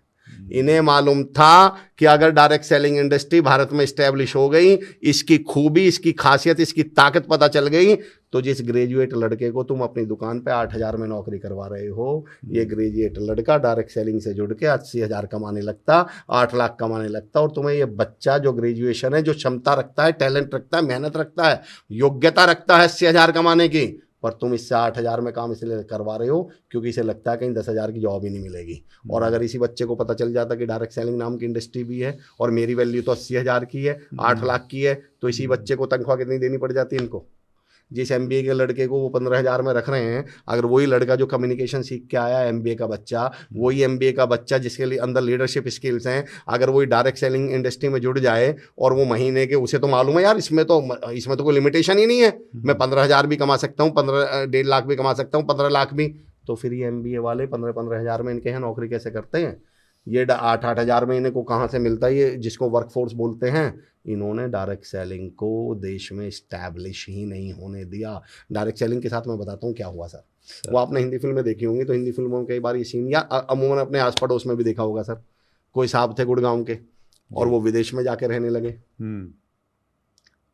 इन्हें मालूम था कि अगर डायरेक्ट सेलिंग इंडस्ट्री भारत में स्टैब्लिश हो गई, इसकी खूबी, इसकी खासियत, इसकी ताकत पता चल गई, तो जिस ग्रेजुएट लड़के को तुम अपनी दुकान पे 8000 में नौकरी करवा रहे हो, ये ग्रेजुएट लड़का डायरेक्ट सेलिंग से जुड़ के 80,000 कमाने लगता, 8 लाख कमाने लगता। और तुम्हें ये बच्चा जो ग्रेजुएशन है, जो क्षमता रखता है, टैलेंट रखता है, मेहनत रखता है, योग्यता रखता है 80,000 कमाने की, पर तुम इससे 8000 में काम इसलिए करवा रहे हो क्योंकि इसे लगता है कहीं 10,000 की जॉब ही नहीं मिलेगी। और अगर इसी बच्चे को पता चल जाता कि डायरेक्ट सेलिंग नाम की इंडस्ट्री भी है और मेरी वैल्यू तो 80,000 की है, 8 लाख की है, तो इसी बच्चे को तनख्वाह कितनी देनी पड़ जाती है इनको? जिस MBA के लड़के को वो 15,000 में रख रहे हैं, अगर वही लड़का जो कम्युनिकेशन सीख के आया MBA का बच्चा, वही MBA का बच्चा जिसके लिए अंदर लीडरशिप स्किल्स हैं, अगर वही डायरेक्ट सेलिंग इंडस्ट्री में जुड़ जाए और वो महीने के, उसे तो मालूम है यार इसमें तो कोई लिमिटेशन ही नहीं है, मैं 15,000 भी कमा सकता हूँ, 1.5 लाख भी कमा सकता हूँ, 15 लाख भी। तो फिर ये MBA वाले 15,000 में इनके यहाँ नौकरी कैसे करते हैं? ये 8,000 में इन्हें को कहाँ से मिलता है? ये जिसको वर्कफोर्स बोलते हैं, इन्होंने डायरेक्ट सेलिंग को देश में स्टैब्लिश ही नहीं होने दिया। डायरेक्ट सेलिंग के साथ मैं बताता हूँ क्या हुआ सर। वो आपने हिंदी फिल्में देखी होंगी, तो हिंदी फिल्मों में कई बार ये सीन, या अमूमन अपने आस पड़ोस में भी देखा होगा सर, कोई साहब थे गुड़गांव के और वो विदेश में जाके रहने लगे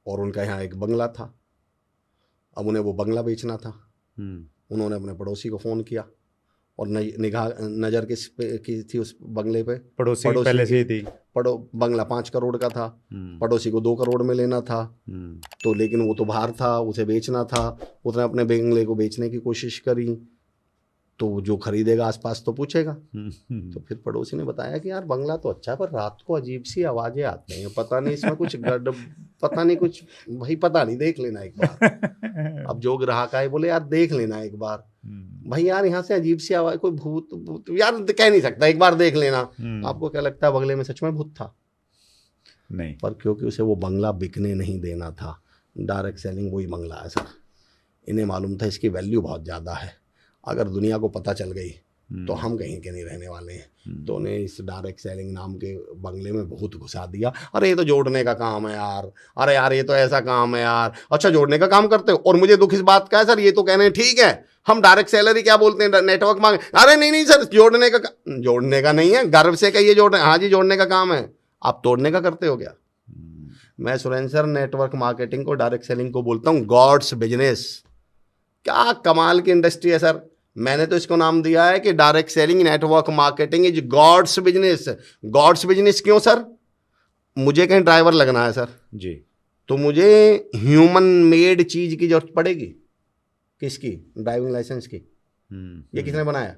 और उनका यहाँ एक बंगला था। अब उन्हें वो बंगला बेचना था। उन्होंने अपने पड़ोसी को फ़ोन किया और निगाह नज़र की थी उस बंगले पे। पड़ोसी पहले से ही थी। बंगला 5 करोड़ का था, पड़ोसी को 2 करोड़ में लेना था, तो लेकिन वो तो बाहर था, उसे बेचना था। उसने अपने बंगले को बेचने की कोशिश करी, तो जो खरीदेगा आसपास तो पूछेगा। तो फिर पड़ोसी ने बताया कि यार बंगला तो अच्छा है, पर रात को अजीब सी आवाज़ें आती हैं, पता नहीं इसमें कुछ पता नहीं कुछ, भाई पता नहीं, देख लेना एक बार। अब जो ग्राहक आए बोले यार देख लेना एक बार। भाई यार यहाँ से अजीब सी आवाज, कोई भूत यार कह नहीं सकता, एक बार देख लेना। आपको क्या लगता है बंगले में सच में भूत था? नहीं, पर क्योंकि उसे वो बंगला बिकने नहीं देना था। डायरेक्ट सेलिंग वही बंगला है सर। इन्हें मालूम था इसकी वैल्यू बहुत ज़्यादा है, अगर दुनिया को पता चल गई तो हम कहीं के नहीं रहने वाले हैं। तो उन्हें इस डायरेक्ट सेलिंग नाम के बंगले में बहुत घुसा दिया। अरे ये तो जोड़ने का काम है यार, अरे यार ये तो ऐसा काम है यार। अच्छा जोड़ने का काम करते हो। और मुझे दुख इस बात का है सर, ये तो कह रहे हैं ठीक है हम डायरेक्ट सैलरी क्या बोलते हैं नेटवर्क मांग, अरे नहीं सर जोड़ने का नहीं है, गर्व से कहिए जोड़ने, हाँ जी जोड़ने का काम है, आप तोड़ने का करते हो क्या। मैं सुरेंद्र सर नेटवर्क मार्केटिंग को डायरेक्ट सेलिंग को बोलता हूँ गॉड्स बिजनेस। क्या कमाल की इंडस्ट्री है सर। मैंने तो इसको नाम दिया है कि direct selling network marketing is God's business. God's business क्यों सर, मुझे कहीं ड्राइवर लगना है सर जी, तो मुझे ह्यूमन मेड चीज की जरूरत पड़ेगी। किसकी, ड्राइविंग लाइसेंस की। ये किसने बनाया,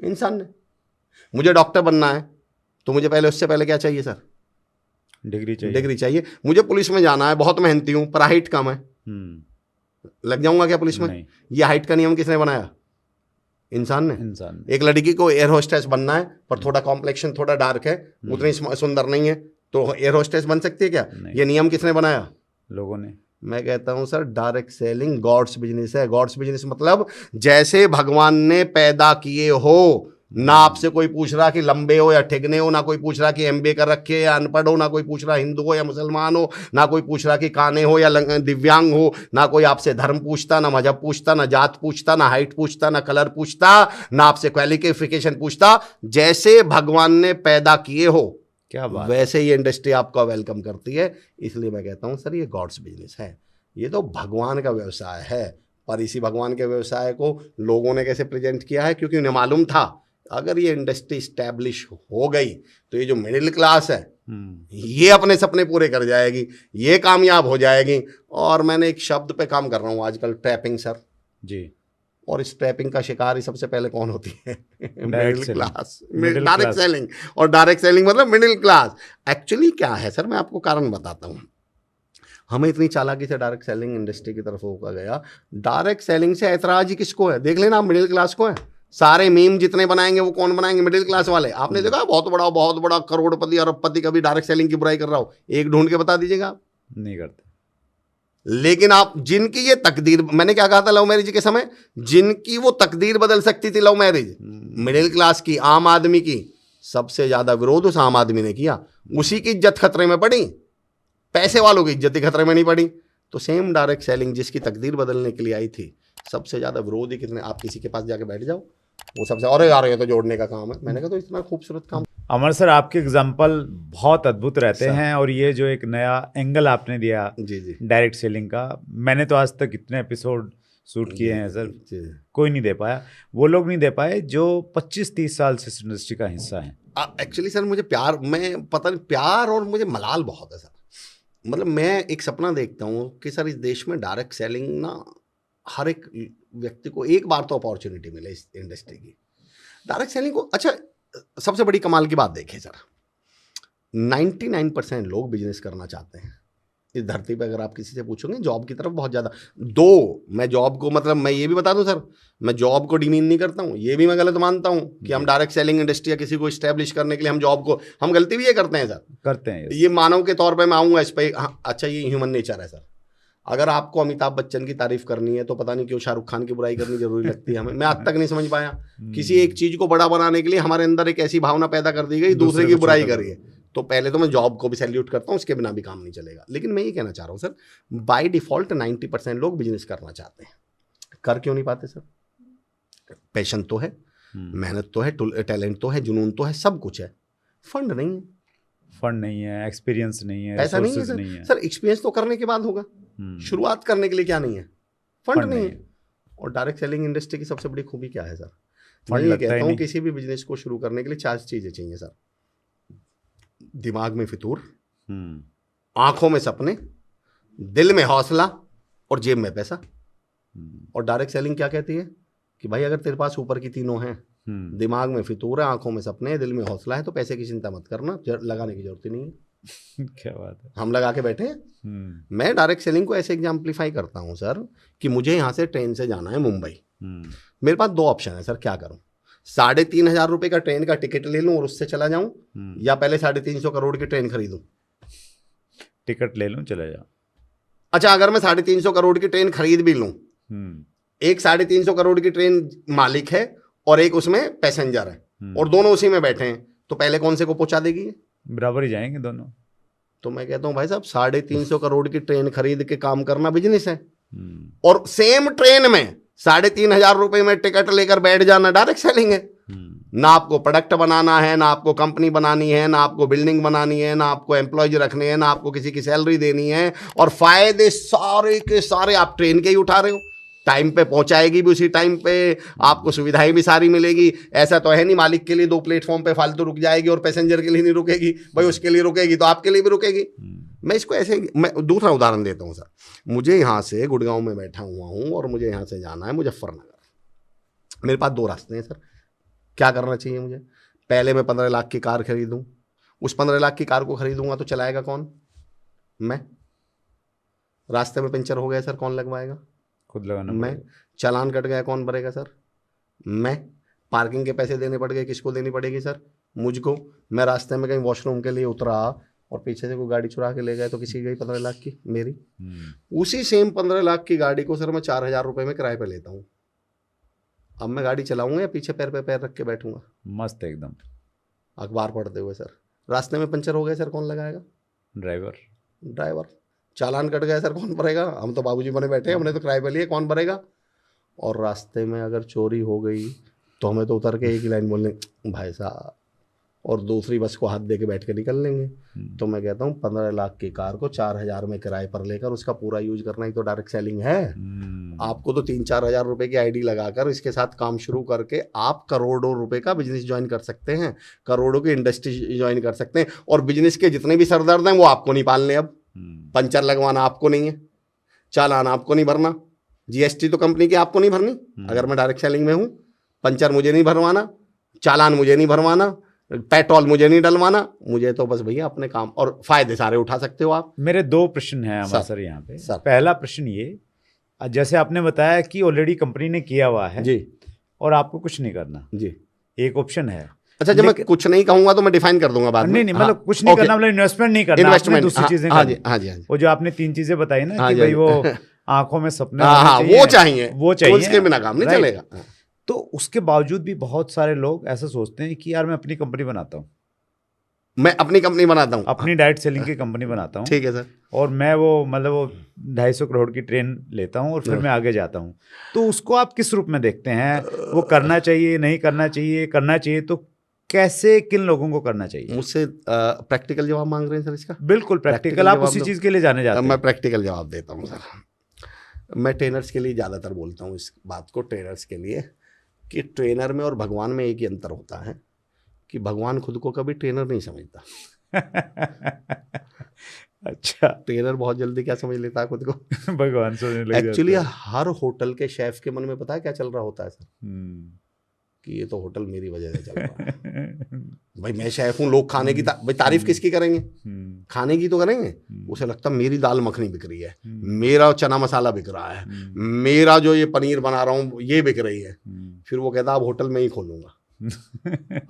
इंसान ने। मुझे डॉक्टर बनना है तो मुझे पहले उससे पहले क्या चाहिए सर, डिग्री चाहिए। मुझे पुलिस में जाना है, बहुत मेहनती हूं पर हाइट कम है, लग जाऊंगा क्या पुलिस में। ये हाइट का नियम किसने बनाया, इंसान ने। एक लड़की को एयर होस्टेस बनना है पर थोड़ा कॉम्प्लेक्शन थोड़ा डार्क है, उतनी सुंदर नहीं है, तो एयर होस्टेस बन सकती है क्या, ये नियम किसने बनाया, लोगों ने। मैं कहता हूं sir direct selling God's business है। गॉड्स बिजनेस मतलब जैसे भगवान ने पैदा किए हो, ना आपसे कोई पूछ रहा कि लंबे हो या ठिगने हो, ना कोई पूछ रहा कि एमबीए कर रखे या अनपढ़ हो, ना कोई पूछ रहा हिंदू हो या मुसलमान हो, ना कोई पूछ रहा कि काने हो या दिव्यांग हो, ना कोई आपसे धर्म पूछता, ना मजहब पूछता, ना जात पूछता, ना हाइट पूछता, ना कलर पूछता, ना आपसे क्वालिफिकेशन पूछता। जैसे भगवान ने पैदा किए हो क्या बात, वैसे ये इंडस्ट्री आपका वेलकम करती है। इसलिए मैं कहता हूं सर ये गॉड्स बिजनेस है, ये तो भगवान का व्यवसाय है। पर इसी भगवान के व्यवसाय को लोगों ने कैसे प्रेजेंट किया है, क्योंकि उन्हें मालूम था अगर ये इंडस्ट्री स्टैब्लिश हो गई तो ये जो मिडिल क्लास है ये अपने सपने पूरे कर जाएगी, ये कामयाब हो जाएगी। और मैंने एक शब्द पे काम कर रहा हूँ आजकल, ट्रैपिंग सर जी। और इस ट्रैपिंग का शिकार ही सबसे पहले कौन होती है, मिडिल क्लास। डायरेक्ट सेलिंग, और डायरेक्ट सेलिंग मतलब मिडिल क्लास। एक्चुअली क्या है सर, मैं आपको कारण बताता हूँ। हमें इतनी चालाकी से डायरेक्ट सेलिंग इंडस्ट्री की तरफ होकर गया। डायरेक्ट सेलिंग से ऐतराज ही किसको है, देख लेना, मिडिल क्लास को है। सारे मीम जितने बनाएंगे वो कौन बनाएंगे, मिडिल क्लास वाले। आपने देखा बहुत बड़ा करोड़पति अरबपति कभी डायरेक्ट सेलिंग की बुराई कर रहा हो, एक ढूंढ के बता दीजिएगा, नहीं करते। लेकिन आप जिनकी ये तकदीर, मैंने क्या कहा था लव मैरिज के समय, जिनकी वो तकदीर बदल सकती थी लव मैरिज, मिडिल क्लास की, आम आदमी की, सबसे ज्यादा विरोध उस आम आदमी ने किया। उसी की इज्जत खतरे में पड़ी, पैसे वालों की इज्जत खतरे में नहीं पड़ी। तो सेम डायरेक्ट सेलिंग जिसकी तकदीर बदलने के लिए आई थी, सबसे ज्यादा विरोध ही कितने। आप किसी के पास जाके बैठ जाओ, वो सबसे अरे यार ये तो जोड़ने का काम है। मैंने कहा तो इतना खूबसूरत काम। अमर सर आपके एग्जाम्पल बहुत अद्भुत रहते हैं, और ये जो एक नया एंगल आपने दिया जी डायरेक्ट सेलिंग का, मैंने तो आज तक इतने एपिसोड शूट किए हैं सर, कोई नहीं दे पाया, वो लोग नहीं दे पाए जो 25-30 साल से इस इंडस्ट्री का हिस्सा है। एक्चुअली सर मुझे प्यार, मैं पता नहीं, प्यार और मुझे मलाल बहुत है सर। मतलब मैं एक सपना देखता हूँ कि सर इस देश में डायरेक्ट सेलिंग ना हर एक व्यक्ति को एक बार तो अपॉर्चुनिटी मिले इस इंडस्ट्री की, डायरेक्ट सेलिंग को। अच्छा सबसे बड़ी कमाल की बात देखें सर, 99% लोग बिजनेस करना चाहते हैं इस धरती पे। अगर आप किसी से पूछोगे जॉब की तरफ बहुत ज़्यादा, मैं जॉब को, मतलब मैं ये भी बता दूं सर, मैं जॉब को डिमीन नहीं करता हूँ, ये भी मैं गलत मानता हूँ कि हम डायरेक्ट सेलिंग इंडस्ट्री या किसी को इस्टेब्लिश करने के लिए हम जॉब को, हम गलती भी ये करते हैं सर, करते हैं। ये मानव के तौर पर मैं आऊँगा इस पर, हाँ अच्छा ये ह्यूमन नेचर है सर। अगर आपको अमिताभ बच्चन की तारीफ करनी है तो पता नहीं क्यों शाहरुख खान की बुराई करनी जरूरी लगती है हमें। मैं आज तक नहीं समझ पाया, किसी एक चीज को बड़ा बनाने के लिए हमारे अंदर एक ऐसी भावना पैदा कर दी गई, दूसरे की बुराई करिए। तो पहले तो मैं जॉब को भी सैल्यूट करता हूँ, उसके बिना भी काम नहीं चलेगा। लेकिन मैं ये कहना चाह रहा हूँ सर, बाय डिफॉल्ट 90% लोग बिजनेस करना चाहते हैं, कर क्यों नहीं पाते सर? पैशन तो है, मेहनत तो है, टैलेंट तो है, जुनून तो है, सब कुछ है, फंड नहीं है। फंड नहीं है, एक्सपीरियंस नहीं है, ऐसा नहीं है सर। नहीं है सर, एक्सपीरियंस तो करने के बाद होगा, शुरुआत करने के लिए क्या नहीं है, फंड नहीं है। और डायरेक्ट सेलिंग इंडस्ट्री की सबसे बड़ी खूबी क्या है सर? मैं ये कहता हूँ किसी भी बिजनेस को शुरू करने के लिए 4 चीजें चाहिए सर, दिमाग में फितूर, आंखों में सपने, दिल में हौसला और जेब में पैसा। और डायरेक्ट सेलिंग क्या कहती है कि भाई अगर तेरे पास ऊपर की तीनों हैं, दिमाग में फितूर है, आंखों में सपने है, दिल में हौसला है, तो पैसे की चिंता मत करना, लगाने की जरूरत ही नहीं है। क्या बात है, हम लगा के बैठे हैं। मैं डायरेक्ट सेलिंग को ऐसे एग्जाम्पलीफाई करता हूं सर कि मुझे यहां से ट्रेन से जाना है मुंबई, मेरे पास 2 ऑप्शन है सर, क्या करूं? 3,500 रुपए का ट्रेन का टिकट ले लूं और उससे चला जाऊं, या पहले 350 करोड़ की ट्रेन खरीदूं? टिकट ले लूं, चले जाओ। अच्छा अगर मैं 350 करोड़ की ट्रेन खरीद भी लूं, एक 350 करोड़ की ट्रेन मालिक है और एक उसमें पैसेंजर है और दोनों उसी में बैठे हैं, तो पहले कौन से को पहुंचा देगी? बराबर ही जाएंगे दोनों। तो मैं कहता हूँ भाई साहब 350 करोड़ की ट्रेन खरीद के काम करना बिजनेस है, और सेम ट्रेन में 3,500 रुपए में टिकट लेकर बैठ जाना डायरेक्ट सेलिंग है। ना आपको प्रोडक्ट बनाना है, ना आपको कंपनी बनानी है, ना आपको बिल्डिंग बनानी है, ना आपको एम्प्लॉयज रखने हैं, ना आपको किसी की सैलरी देनी है, और फायदे सारे के सारे आप ट्रेन के ही उठा रहे हो। टाइम पे पहुंचाएगी भी उसी टाइम पे, आपको सुविधाएं भी सारी मिलेगी। ऐसा तो है नहीं मालिक के लिए 2 प्लेटफॉर्म पे फालतू रुक जाएगी और पैसेंजर के लिए नहीं रुकेगी। भाई उसके लिए रुकेगी तो आपके लिए भी रुकेगी। मैं इसको ऐसे, मैं दूसरा उदाहरण देता हूँ सर। मुझे यहाँ से गुड़गांव में बैठा हुआ हूँ और मुझे यहाँ से जाना है मुजफ्फरनगर। मेरे पास 2 रास्ते हैं सर। क्या करना चाहिए मुझे? पहले मैं 15 लाख की कार खरीदूं। उस 15 लाख की कार को खरीदूंगा तो चलाएगा कौन? मैं। रास्ते में पंचर हो गया सर, कौन लगवाएगा? खुद लगाना मैं। चालान कट गया, कौन भरेगा सर? मैं। पार्किंग के पैसे देने पड़ गए, किसको देनी पड़ेगी सर? मुझको। मैं रास्ते में कहीं वॉशरूम के लिए उतरा और पीछे से कोई गाड़ी चुरा के ले गए तो किसी गई 15 लाख की? मेरी। उसी सेम 15 लाख की गाड़ी को सर मैं 4,000 रुपए में किराए पे लेता हूँ। अब मैं गाड़ी चलाऊंगा या पीछे पैर पे पैर रख के बैठूंगा? मस्त एकदम। अखबार पढ़ते हुए सर। रास्ते में पंचर हो गया सर, कौन लगाएगा? ड्राइवर। चालान कट गया सर, कौन भरेगा? हम तो बाबूजी बने बैठे हैं, हमने तो किराए पे लिए, कौन भरेगा? और रास्ते में अगर चोरी हो गई तो हमें तो उतर के एक ही लाइन बोलने, भाई साहब, और दूसरी बस को हाथ दे के बैठ के निकल लेंगे। तो मैं कहता हूँ 15 लाख की कार को 4,000 में किराए पर लेकर उसका पूरा यूज करना ही तो डायरेक्ट सेलिंग है। आपको तो 3-4 हज़ार रुपए की आईडी लगाकर इसके साथ काम शुरू करके आप करोड़ों रुपए का बिजनेस ज्वाइन कर सकते हैं, करोड़ों की इंडस्ट्री ज्वाइन कर सकते हैं। और बिजनेस के जितने भी सरदर्द हैं वो आपको नहीं पालने। अब पंचर लगवाना आपको नहीं है, चालान आपको नहीं भरना, जीएसटी तो कंपनी की आपको नहीं भरनी अगर मैं डायरेक्ट सेलिंग में हूँ, पंचर मुझे नहीं भरवाना, चालान मुझे नहीं भरवाना, पेट्रोल मुझे नहीं डलवाना, मुझे तो बस भैया अपने काम, और फायदे सारे उठा सकते हो आप। मेरे 2 प्रश्न हैं हमारे सर यहाँ पे। पहला प्रश्न ये, जैसे आपने बताया कि ऑलरेडी कंपनी ने किया हुआ है जी, और आपको कुछ नहीं करना जी, एक ऑप्शन है। अच्छा, जब मैं कुछ नहीं कहूंगा तो मैं डिफाइन कर दूंगा बाद में। नहीं, मतलब कुछ नहीं करना मतलब इन्वेस्टमेंट नहीं करना, इन्वेस्टमेंट दूसरी चीजें हाँ जी, हाँ जी। वो जो आपने 3 चीजें बताई ना कि भाई वो आंखों में सपने वो चाहिए, उसके बिना काम नहीं चलेगा। तो उसके बावजूद भी बहुत सारे लोग ऐसा सोचते हैं कि यार मैं अपनी कंपनी बनाता हूँ, मैं अपनी कंपनी बनाता हूँ, अपनी डायरेक्ट सेलिंग की कंपनी बनाता हूँ, ठीक है सर, और मैं वो मतलब वो 250 करोड़ की ट्रेन लेता हूँ और फिर मैं आगे जाता हूँ। तो उसको आप किस रूप में देखते हैं? वो करना चाहिए, नहीं करना चाहिए? करना चाहिए तो कैसे, किन लोगों को करना चाहिए? मुझसे प्रैक्टिकल जवाब मांग रहे हैं सर इसका? बिल्कुल प्रैक्टिकल, आप उसी चीज़ के लिए जाने जाते हैं। मैं प्रैक्टिकल जवाब देता हूँ सर। मैं ट्रेनर्स के लिए ज़्यादातर बोलता हूँ इस बात को, ट्रेनर्स के लिए, कि ट्रेनर में और भगवान में एक ही अंतर होता है कि भगवान खुद को कभी ट्रेनर नहीं समझता। अच्छा, ट्रेनर बहुत जल्दी क्या समझ लेता है खुद को? भगवान समझने लग जाता है। एक्चुअली हर होटल के शेफ के मन में पता है क्या चल रहा होता है सर? कि ये तो होटल मेरी वजह से चल रहा है। भाई मैं शेफ हूँ, लोग खाने की भाई तारीफ किसकी करेंगे? खाने की तो करेंगे। उसे लगता मेरी दाल मखनी बिक रही है, मेरा चना मसाला बिक रहा है, मेरा जो ये पनीर बना रहा हूँ ये बिक रही है। फिर वो कहता अब होटल में ही खोलूंगा।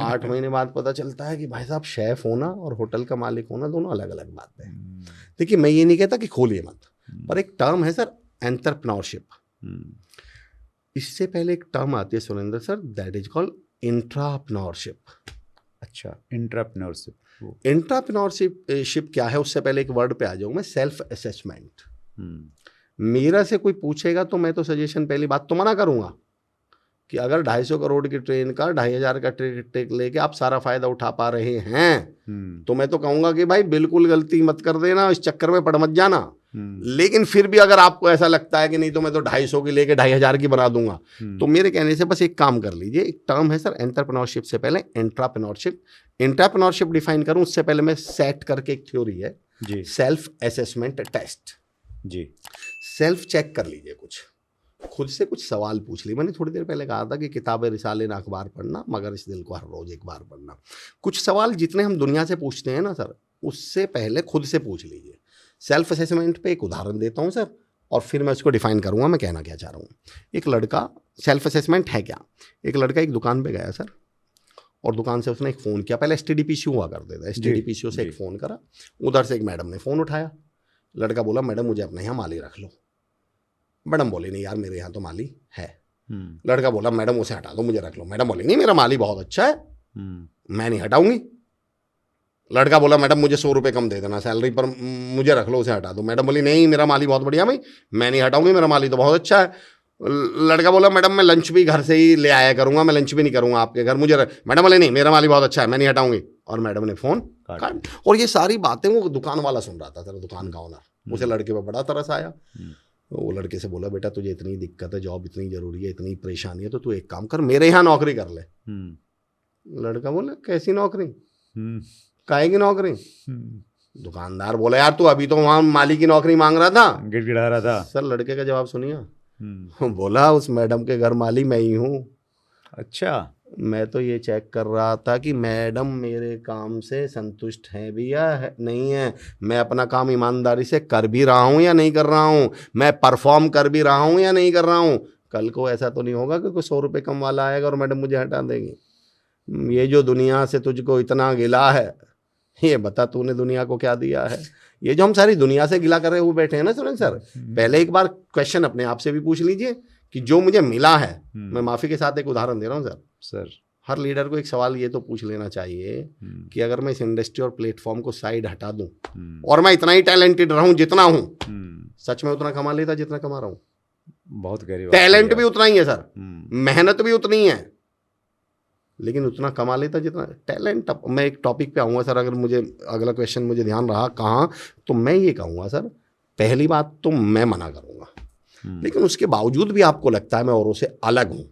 8 महीने बाद पता चलता है कि भाई साहब शेफ होना और होटल का मालिक होना दोनों अलग अलग बात है। देखिए मैं ये नहीं कहता कि खोलिए मत, पर एक टर्म है सर एंटरप्रेन्योरशिप। इससे पहले एक टर्म आती है Surendra sir, that is called intrapreneurship. अच्छा, इंट्राप्रेन्योरशिप। इंट्राप्रेन्योरशिप क्या है? उससे पहले एक वर्ड पे आ जाऊँ मैं, सेल्फ असेसमेंट। मेरा से कोई पूछेगा तो मैं तो सजेशन, पहली बात तो मना करूंगा कि अगर 250 करोड़ की ट्रेन का 2,500 का टिकट लेके आप सारा फायदा उठा पा रहे हैं तो मैं तो कहूंगा कि भाई बिल्कुल गलती मत कर देना, इस चक्कर में पड़ मत जाना। लेकिन फिर भी अगर आपको ऐसा लगता है कि नहीं तो मैं तो 250 की लेके 2,500 की बना दूंगा, तो मेरे कहने से बस एक काम कर लीजिए। एक टर्म है सर एंटरप्रेन्योरशिप से पहले एंट्राप्रेन्योरशिप। एंटरप्रेन्योरशिप डिफाइन करूं उससे पहले मैं सेट करके एक थ्योरी है जी, सेल्फ असेसमेंट टेस्ट जी। सेल्फ चेक कर लीजिए, कुछ खुद से कुछ सवाल पूछ ली। मैंने थोड़ी देर पहले कहा था कि किताबें रिसाले ना अखबार पढ़ना, मगर इस दिल को हर रोज एक बार पढ़ना। कुछ सवाल जितने हम दुनिया से पूछते हैं ना सर, उससे पहले खुद से पूछ लीजिए। सेल्फ असेसमेंट पे एक उदाहरण देता हूँ सर, और फिर मैं उसको डिफाइन करूँगा मैं कहना क्या चाह रहा हूँ। एक लड़का, सेल्फ असेसमेंट है क्या? एक लड़का एक दुकान पे गया सर, और दुकान से उसने एक फ़ोन किया। पहले STD-PCO हुआ करते थे, STD-PCO से एक फ़ोन करा, उधर से एक मैडम ने फ़ोन उठाया। लड़का बोला मैडम मुझे अपने यहाँ माली रख लो। मैडम बोली नहीं यार मेरे यहाँ तो माली है। लड़का बोला मैडम उसे हटा दो, मुझे रख लो। मैडम बोली नहीं, मेरा माली बहुत अच्छा है, मैं नहीं हटाऊंगी। लड़का बोला मैडम मुझे 100 रुपये कम दे देना सैलरी पर, मुझे रख लो, उसे हटा दो। मैडम बोली नहीं, मेरा माली बहुत बढ़िया भाई, मैं नहीं हटाऊंगी, मेरा माली तो बहुत अच्छा है। लड़का बोला मैडम मैं लंच भी घर से ही ले आया करूंगा, मैं लंच भी नहीं करूंगा आपके घर, मुझे मैडम बोले नहीं, मेरा माली बहुत अच्छा है, मैं नहीं हटाऊंगी। और मैडम ने फोन काट। और ये सारी बातें वो दुकान वाला सुन रहा था, सर दुकान का ओनर। उसे लड़के पर बड़ा तरस आया। वो लड़के से बोला बेटा तुझे इतनी दिक्कत है, जॉब इतनी जरूरी है, इतनी परेशानी है, तो तू एक काम कर, मेरे यहाँ नौकरी कर ले। लड़का बोला कैसी नौकरी, काहे की नौकरी? दुकानदार बोला यार तू अभी तो वहां माली की नौकरी मांग रहा था, गिड़गिड़ा रहा था। सर लड़के का जवाब सुनिए। बोला उस मैडम के घर माली मैं ही हूँ। अच्छा, मैं तो ये चेक कर रहा था कि मैडम मेरे काम से संतुष्ट हैं भी या नहीं है, मैं अपना काम ईमानदारी से कर भी रहा हूँ या नहीं कर रहा हूँ, मैं परफॉर्म कर भी रहा हूँ या नहीं कर रहा हूँ। कल को ऐसा तो नहीं होगा कि कोई 100 रुपये कम वाला आएगा और मैडम मुझे हटा देंगी। ये जो दुनिया से तुझको इतना गिला है, ये बता तूने दुनिया को क्या दिया है। ये जो हम सारी दुनिया से गिला कर रहे हुए बैठे हैं ना सुरेंद्र सर, पहले एक बार क्वेश्चन अपने आप से भी पूछ लीजिए कि जो मुझे मिला है, मैं माफी के साथ एक उदाहरण दे रहा हूँ सर, हर लीडर को एक सवाल ये तो पूछ लेना चाहिए कि अगर मैं इस इंडस्ट्री और प्लेटफॉर्म को साइड हटा दूं और मैं इतना ही टैलेंटेड रहूं जितना हूं, सच में उतना कमा लेता जितना कमा रहा हूं। बहुत गरीब, टैलेंट भी उतना ही है सर, मेहनत भी उतनी है, लेकिन उतना कमा लेता जितना टैलेंट। मैं एक टॉपिक पे आऊँगा सर, अगर मुझे अगला क्वेश्चन मुझे ध्यान रहा कहाँ, तो मैं ये कहूँगा सर, पहली बात तो मैं मना करूँगा, लेकिन उसके बावजूद भी आपको लगता है मैं औरों से अलग हूँ,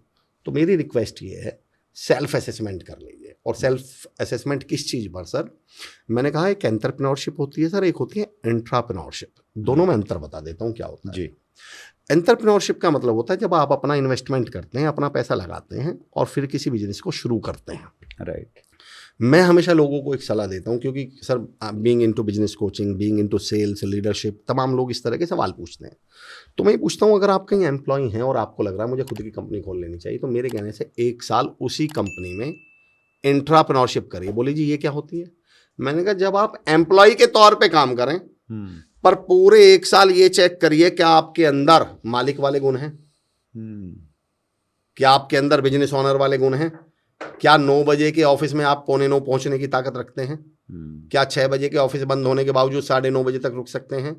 तो मेरी रिक्वेस्ट ये है सेल्फ असेसमेंट कर लीजिए। और सेल्फ असेसमेंट किस चीज़ पर सर? मैंने कहा एक एंटरप्रेन्योरशिप होती है सर, एक होती है इंट्राप्रेन्योरशिप। दोनों में अंतर बता देता हूँ क्या होता है जी। एंटरप्रेन्योरशिप का मतलब होता है जब आप अपना इन्वेस्टमेंट करते हैं, अपना पैसा लगाते हैं और फिर किसी बिजनेस को शुरू करते हैं। राइट। मैं हमेशा लोगों को एक सलाह देता हूँ, क्योंकि sir being into business coaching, being into sales, leadership, तमाम लोग इस तरह के सवाल पूछते हैं। तो मैं पूछता हूँ अगर आप कहीं एम्प्लॉय हैं और आपको लग रहा है मुझे खुद की कंपनी खोल लेनी चाहिए, तो मेरे कहने से 1 साल उसी कंपनी में एंटरप्रेन्योरशिप करिए। बोले जी ये क्या होती है? मैंने कहा जब आप एम्प्लॉय के तौर पर काम करें पर पूरे 1 साल ये चेक करिए क्या आपके अंदर मालिक वाले गुण हैं, क्या आपके अंदर बिजनेस ओनर वाले गुण हैं, क्या 9 बजे के ऑफिस में आप 8:45 पहुंचने की ताकत रखते हैं, क्या 6 बजे के ऑफिस बंद होने के बावजूद 9:30 बजे तक रुक सकते हैं,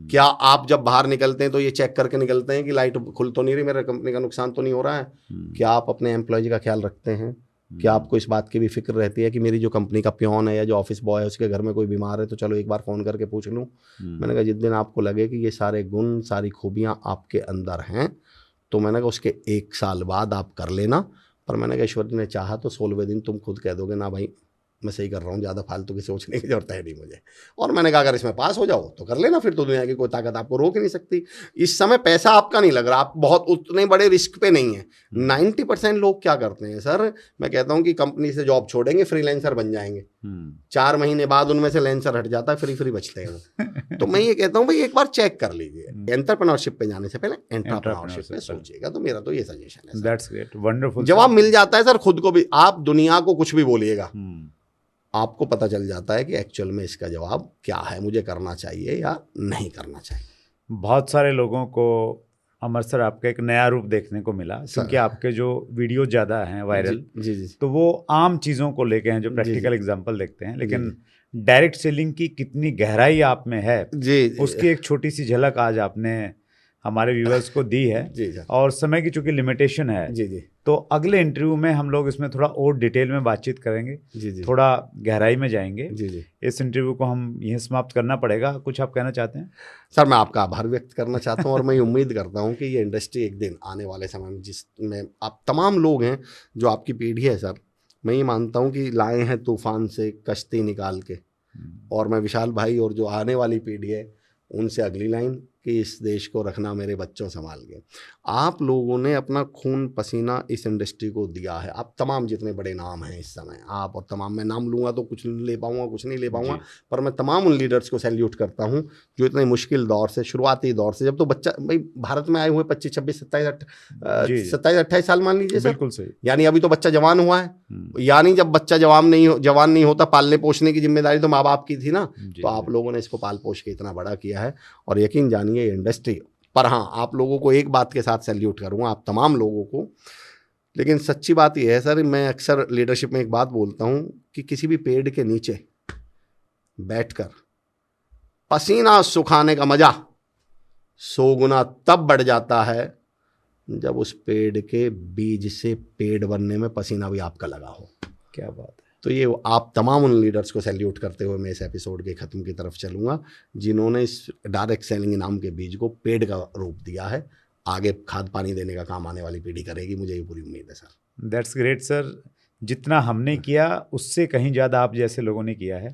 क्या आप जब बाहर निकलते हैं तो ये चेक करके निकलते हैं कि लाइट खुल तो नहीं रही, मेरा कंपनी का नुकसान तो नहीं हो रहा है, क्या आप अपने एम्प्लॉय का ख्याल रखते हैं, क्या आपको इस बात की भी फिक्र रहती है कि मेरी जो कंपनी का पियोन है या जो ऑफिस बॉय है उसके घर में कोई बीमार है तो चलो एक बार फ़ोन करके पूछ लूँ। मैंने कहा जिस दिन आपको लगे कि ये सारे गुण, सारी खूबियाँ आपके अंदर हैं, तो मैंने कहा उसके 1 साल बाद आप कर लेना। पर मैंने कहा ईश्वर ने चाहा तो 16वें दिन तुम खुद कह दोगे ना भाई मैं सही कर रहा हूँ, ज़्यादा फालतू की सोचने की जरूरत है नहीं मुझे। और मैंने कहा अगर इसमें पास हो जाओ तो कर लेना, फिर तो दुनिया की कोई ताकत आपको रोक ही नहीं सकती। इस समय पैसा आपका नहीं लग रहा, आप बहुत उतने बड़े रिस्क पे नहीं है। 90% लोग क्या करते हैं सर, मैं कहता हूँ कि कंपनी से जॉब छोड़ेंगे, फ्रीलांसर बन जाएंगे, 4 महीने बाद उनमें से लेंसर हट जाता है, फ्री बचते हैं। तो मैं ये कहता हूँ भाई एक बार चेक कर लीजिए, एंटरप्रेन्योरशिप पे जाने से पहले एंटरप्रेन्योरशिप पे सोचिएगा। तो मेरा तो ये सजेशन है। That's great, wonderful. जवाब मिल जाता है सर खुद को भी, आप दुनिया को कुछ भी बोलिएगा आपको पता चल जाता है कि एक्चुअल में इसका जवाब क्या है, मुझे करना चाहिए या नहीं करना चाहिए। बहुत सारे लोगों को अमर सर आपका एक नया रूप देखने को मिला, क्योंकि आपके जो वीडियो ज़्यादा हैं वायरल जी, तो वो आम चीज़ों को लेके हैं जो प्रैक्टिकल एग्जांपल देखते हैं, लेकिन डायरेक्ट सेलिंग की कितनी गहराई आप में है उसकी एक छोटी सी झलक आज आपने हमारे व्यूअर्स को दी है। और समय की चूंकि लिमिटेशन है तो अगले इंटरव्यू में हम लोग इसमें थोड़ा और डिटेल में बातचीत करेंगे, थोड़ा गहराई में जाएंगे। इस इंटरव्यू को हम यहीं समाप्त करना पड़ेगा। कुछ आप कहना चाहते हैं? सर मैं आपका आभार व्यक्त करना चाहता हूं और मैं उम्मीद करता हूं कि ये इंडस्ट्री एक दिन आने वाले समय में, जिसमें आप तमाम लोग हैं जो आपकी पीढ़ी है सर, मैं ये मानता हूँ कि लाए हैं तूफान से कश्ती निकाल के, और मैं विशाल भाई और जो आने वाली पीढ़ी है उनसे अगली लाइन कि इस देश को रखना मेरे बच्चों संभाल के। आप लोगों ने अपना खून पसीना इस इंडस्ट्री को दिया है। आप तमाम जितने बड़े नाम हैं इस समय, आप और तमाम, मैं नाम लूँगा तो कुछ ले पाऊँगा कुछ नहीं ले पाऊँगा, पर मैं तमाम उन लीडर्स को सैल्यूट करता हूँ जो इतने मुश्किल दौर से, शुरुआती दौर से, जब तो बच्चा भाई भारत में आए हुए 25, 26, 27, 28 साल मान लीजिए सर, बिल्कुल सही, यानी अभी तो बच्चा जवान हुआ है, यानी जब बच्चा जवान नहीं होता, पालने पोषने की जिम्मेदारी तो माँ बाप की थी ना, तो आप लोगों ने इसको पाल पोष के इतना बड़ा किया है। और यकीन जानिए इंडस्ट्री पर हाँ, आप लोगों को एक बात के साथ सैल्यूट करूँगा, आप तमाम लोगों को। लेकिन सच्ची बात यह है सर, मैं अक्सर लीडरशिप में एक बात बोलता हूँ कि किसी भी पेड़ के नीचे बैठकर पसीना सुखाने का मजा 100 गुना तब बढ़ जाता है जब उस पेड़ के बीज से पेड़ बनने में पसीना भी आपका लगा हो। क्या बात है। तो ये आप तमाम उन लीडर्स को सैल्यूट करते हुए मैं इस एपिसोड के ख़त्म की तरफ चलूँगा जिन्होंने इस डायरेक्ट सेलिंग नाम के बीज को पेड़ का रूप दिया है। आगे खाद पानी देने का काम आने वाली पीढ़ी करेगी, मुझे ये पूरी उम्मीद है सर। That's great sir. जितना हमने किया उससे कहीं ज़्यादा आप जैसे लोगों ने किया है,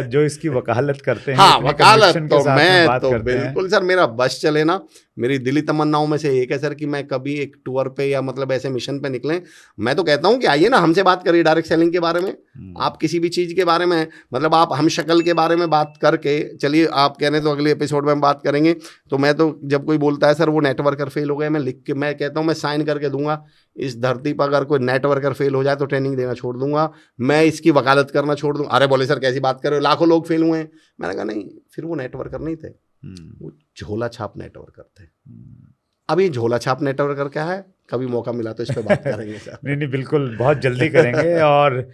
जो इसकी वकालत करते हैं। हाँ, वकालत तो मैं तो बिल्कुल सर, मेरा बस चले ना, मेरी दिली तमन्नाओं में से एक है सर कि मैं कभी एक टूर पे या मतलब ऐसे मिशन पे निकलें। मैं तो कहता हूँ कि आइए ना, हमसे बात करिए डायरेक्ट सेलिंग के बारे में। आप किसी भी चीज़ के बारे में, मतलब आप हम शक्ल के बारे में बात करके चलिए, आप कह रहे तो अगले एपिसोड में हम बात करेंगे। तो मैं तो जब कोई बोलता है सर वो नेटवर्कर फेल हो गए, मैं लिख के मैं कहता हूँ मैं साइन करके दूंगा, इस धरती पर अगर कोई नेटवर्कर फेल हो जाए तो ट्रेनिंग देना छोड़ दूंगा, मैं इसकी वकालत करना छोड़ दूंगा। अरे बोले सर कैसी बात कर रहे हो, लाखों लोग फेल हुए हैं। मैंने कहा नहीं, फिर वो नेटवर्कर नहीं थे, वो झोला छाप नेटवर्कर थे। अब ये झोला छाप नेटवर्कर क्या है, कभी मौका मिला तो इस पर बात करेंगे सर। नहीं, बिल्कुल, बहुत जल्दी करेंगे और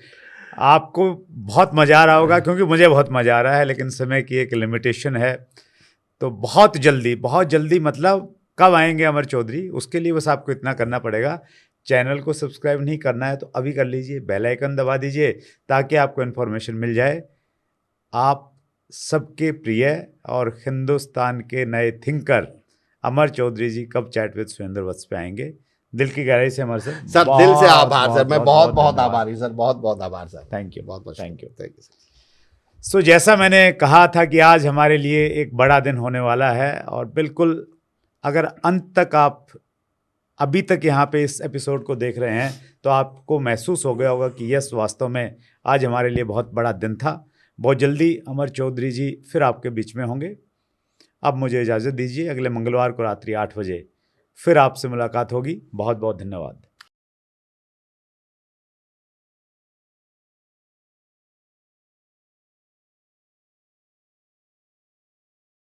आपको बहुत मज़ा आ रहा होगा, क्योंकि मुझे बहुत मज़ा आ रहा है। लेकिन समय की एक लिमिटेशन है, तो बहुत जल्दी मतलब कब आएंगे अमर चौधरी, उसके लिए बस आपको इतना करना पड़ेगा। चैनल को सब्सक्राइब नहीं करना है तो अभी कर लीजिए, बेल आइकन दबा दीजिए ताकि आपको इन्फॉर्मेशन मिल जाए। आप सबके प्रिय और हिंदुस्तान के नए थिंकर अमर चौधरी जी कब चैट विद सुरेंद्र वत्स पे आएंगे। दिल की गहराई से अमर सर दिल से आभार सर, मैं बहुत आभारी सर, बहुत आभार सर। थैंक यू, बहुत थैंक यू सर। सो जैसा मैंने कहा था कि आज हमारे लिए एक बड़ा दिन होने वाला है, और बिल्कुल अगर अंत तक आप अभी तक यहाँ पे इस एपिसोड को देख रहे हैं तो आपको महसूस हो गया होगा कि यस, वास्तव में आज हमारे लिए बहुत बड़ा दिन था। बहुत जल्दी अमर चौधरी जी फिर आपके बीच में होंगे। अब मुझे इजाज़त दीजिए, अगले मंगलवार को रात्रि 8 बजे फिर आपसे मुलाकात होगी। बहुत बहुत धन्यवाद।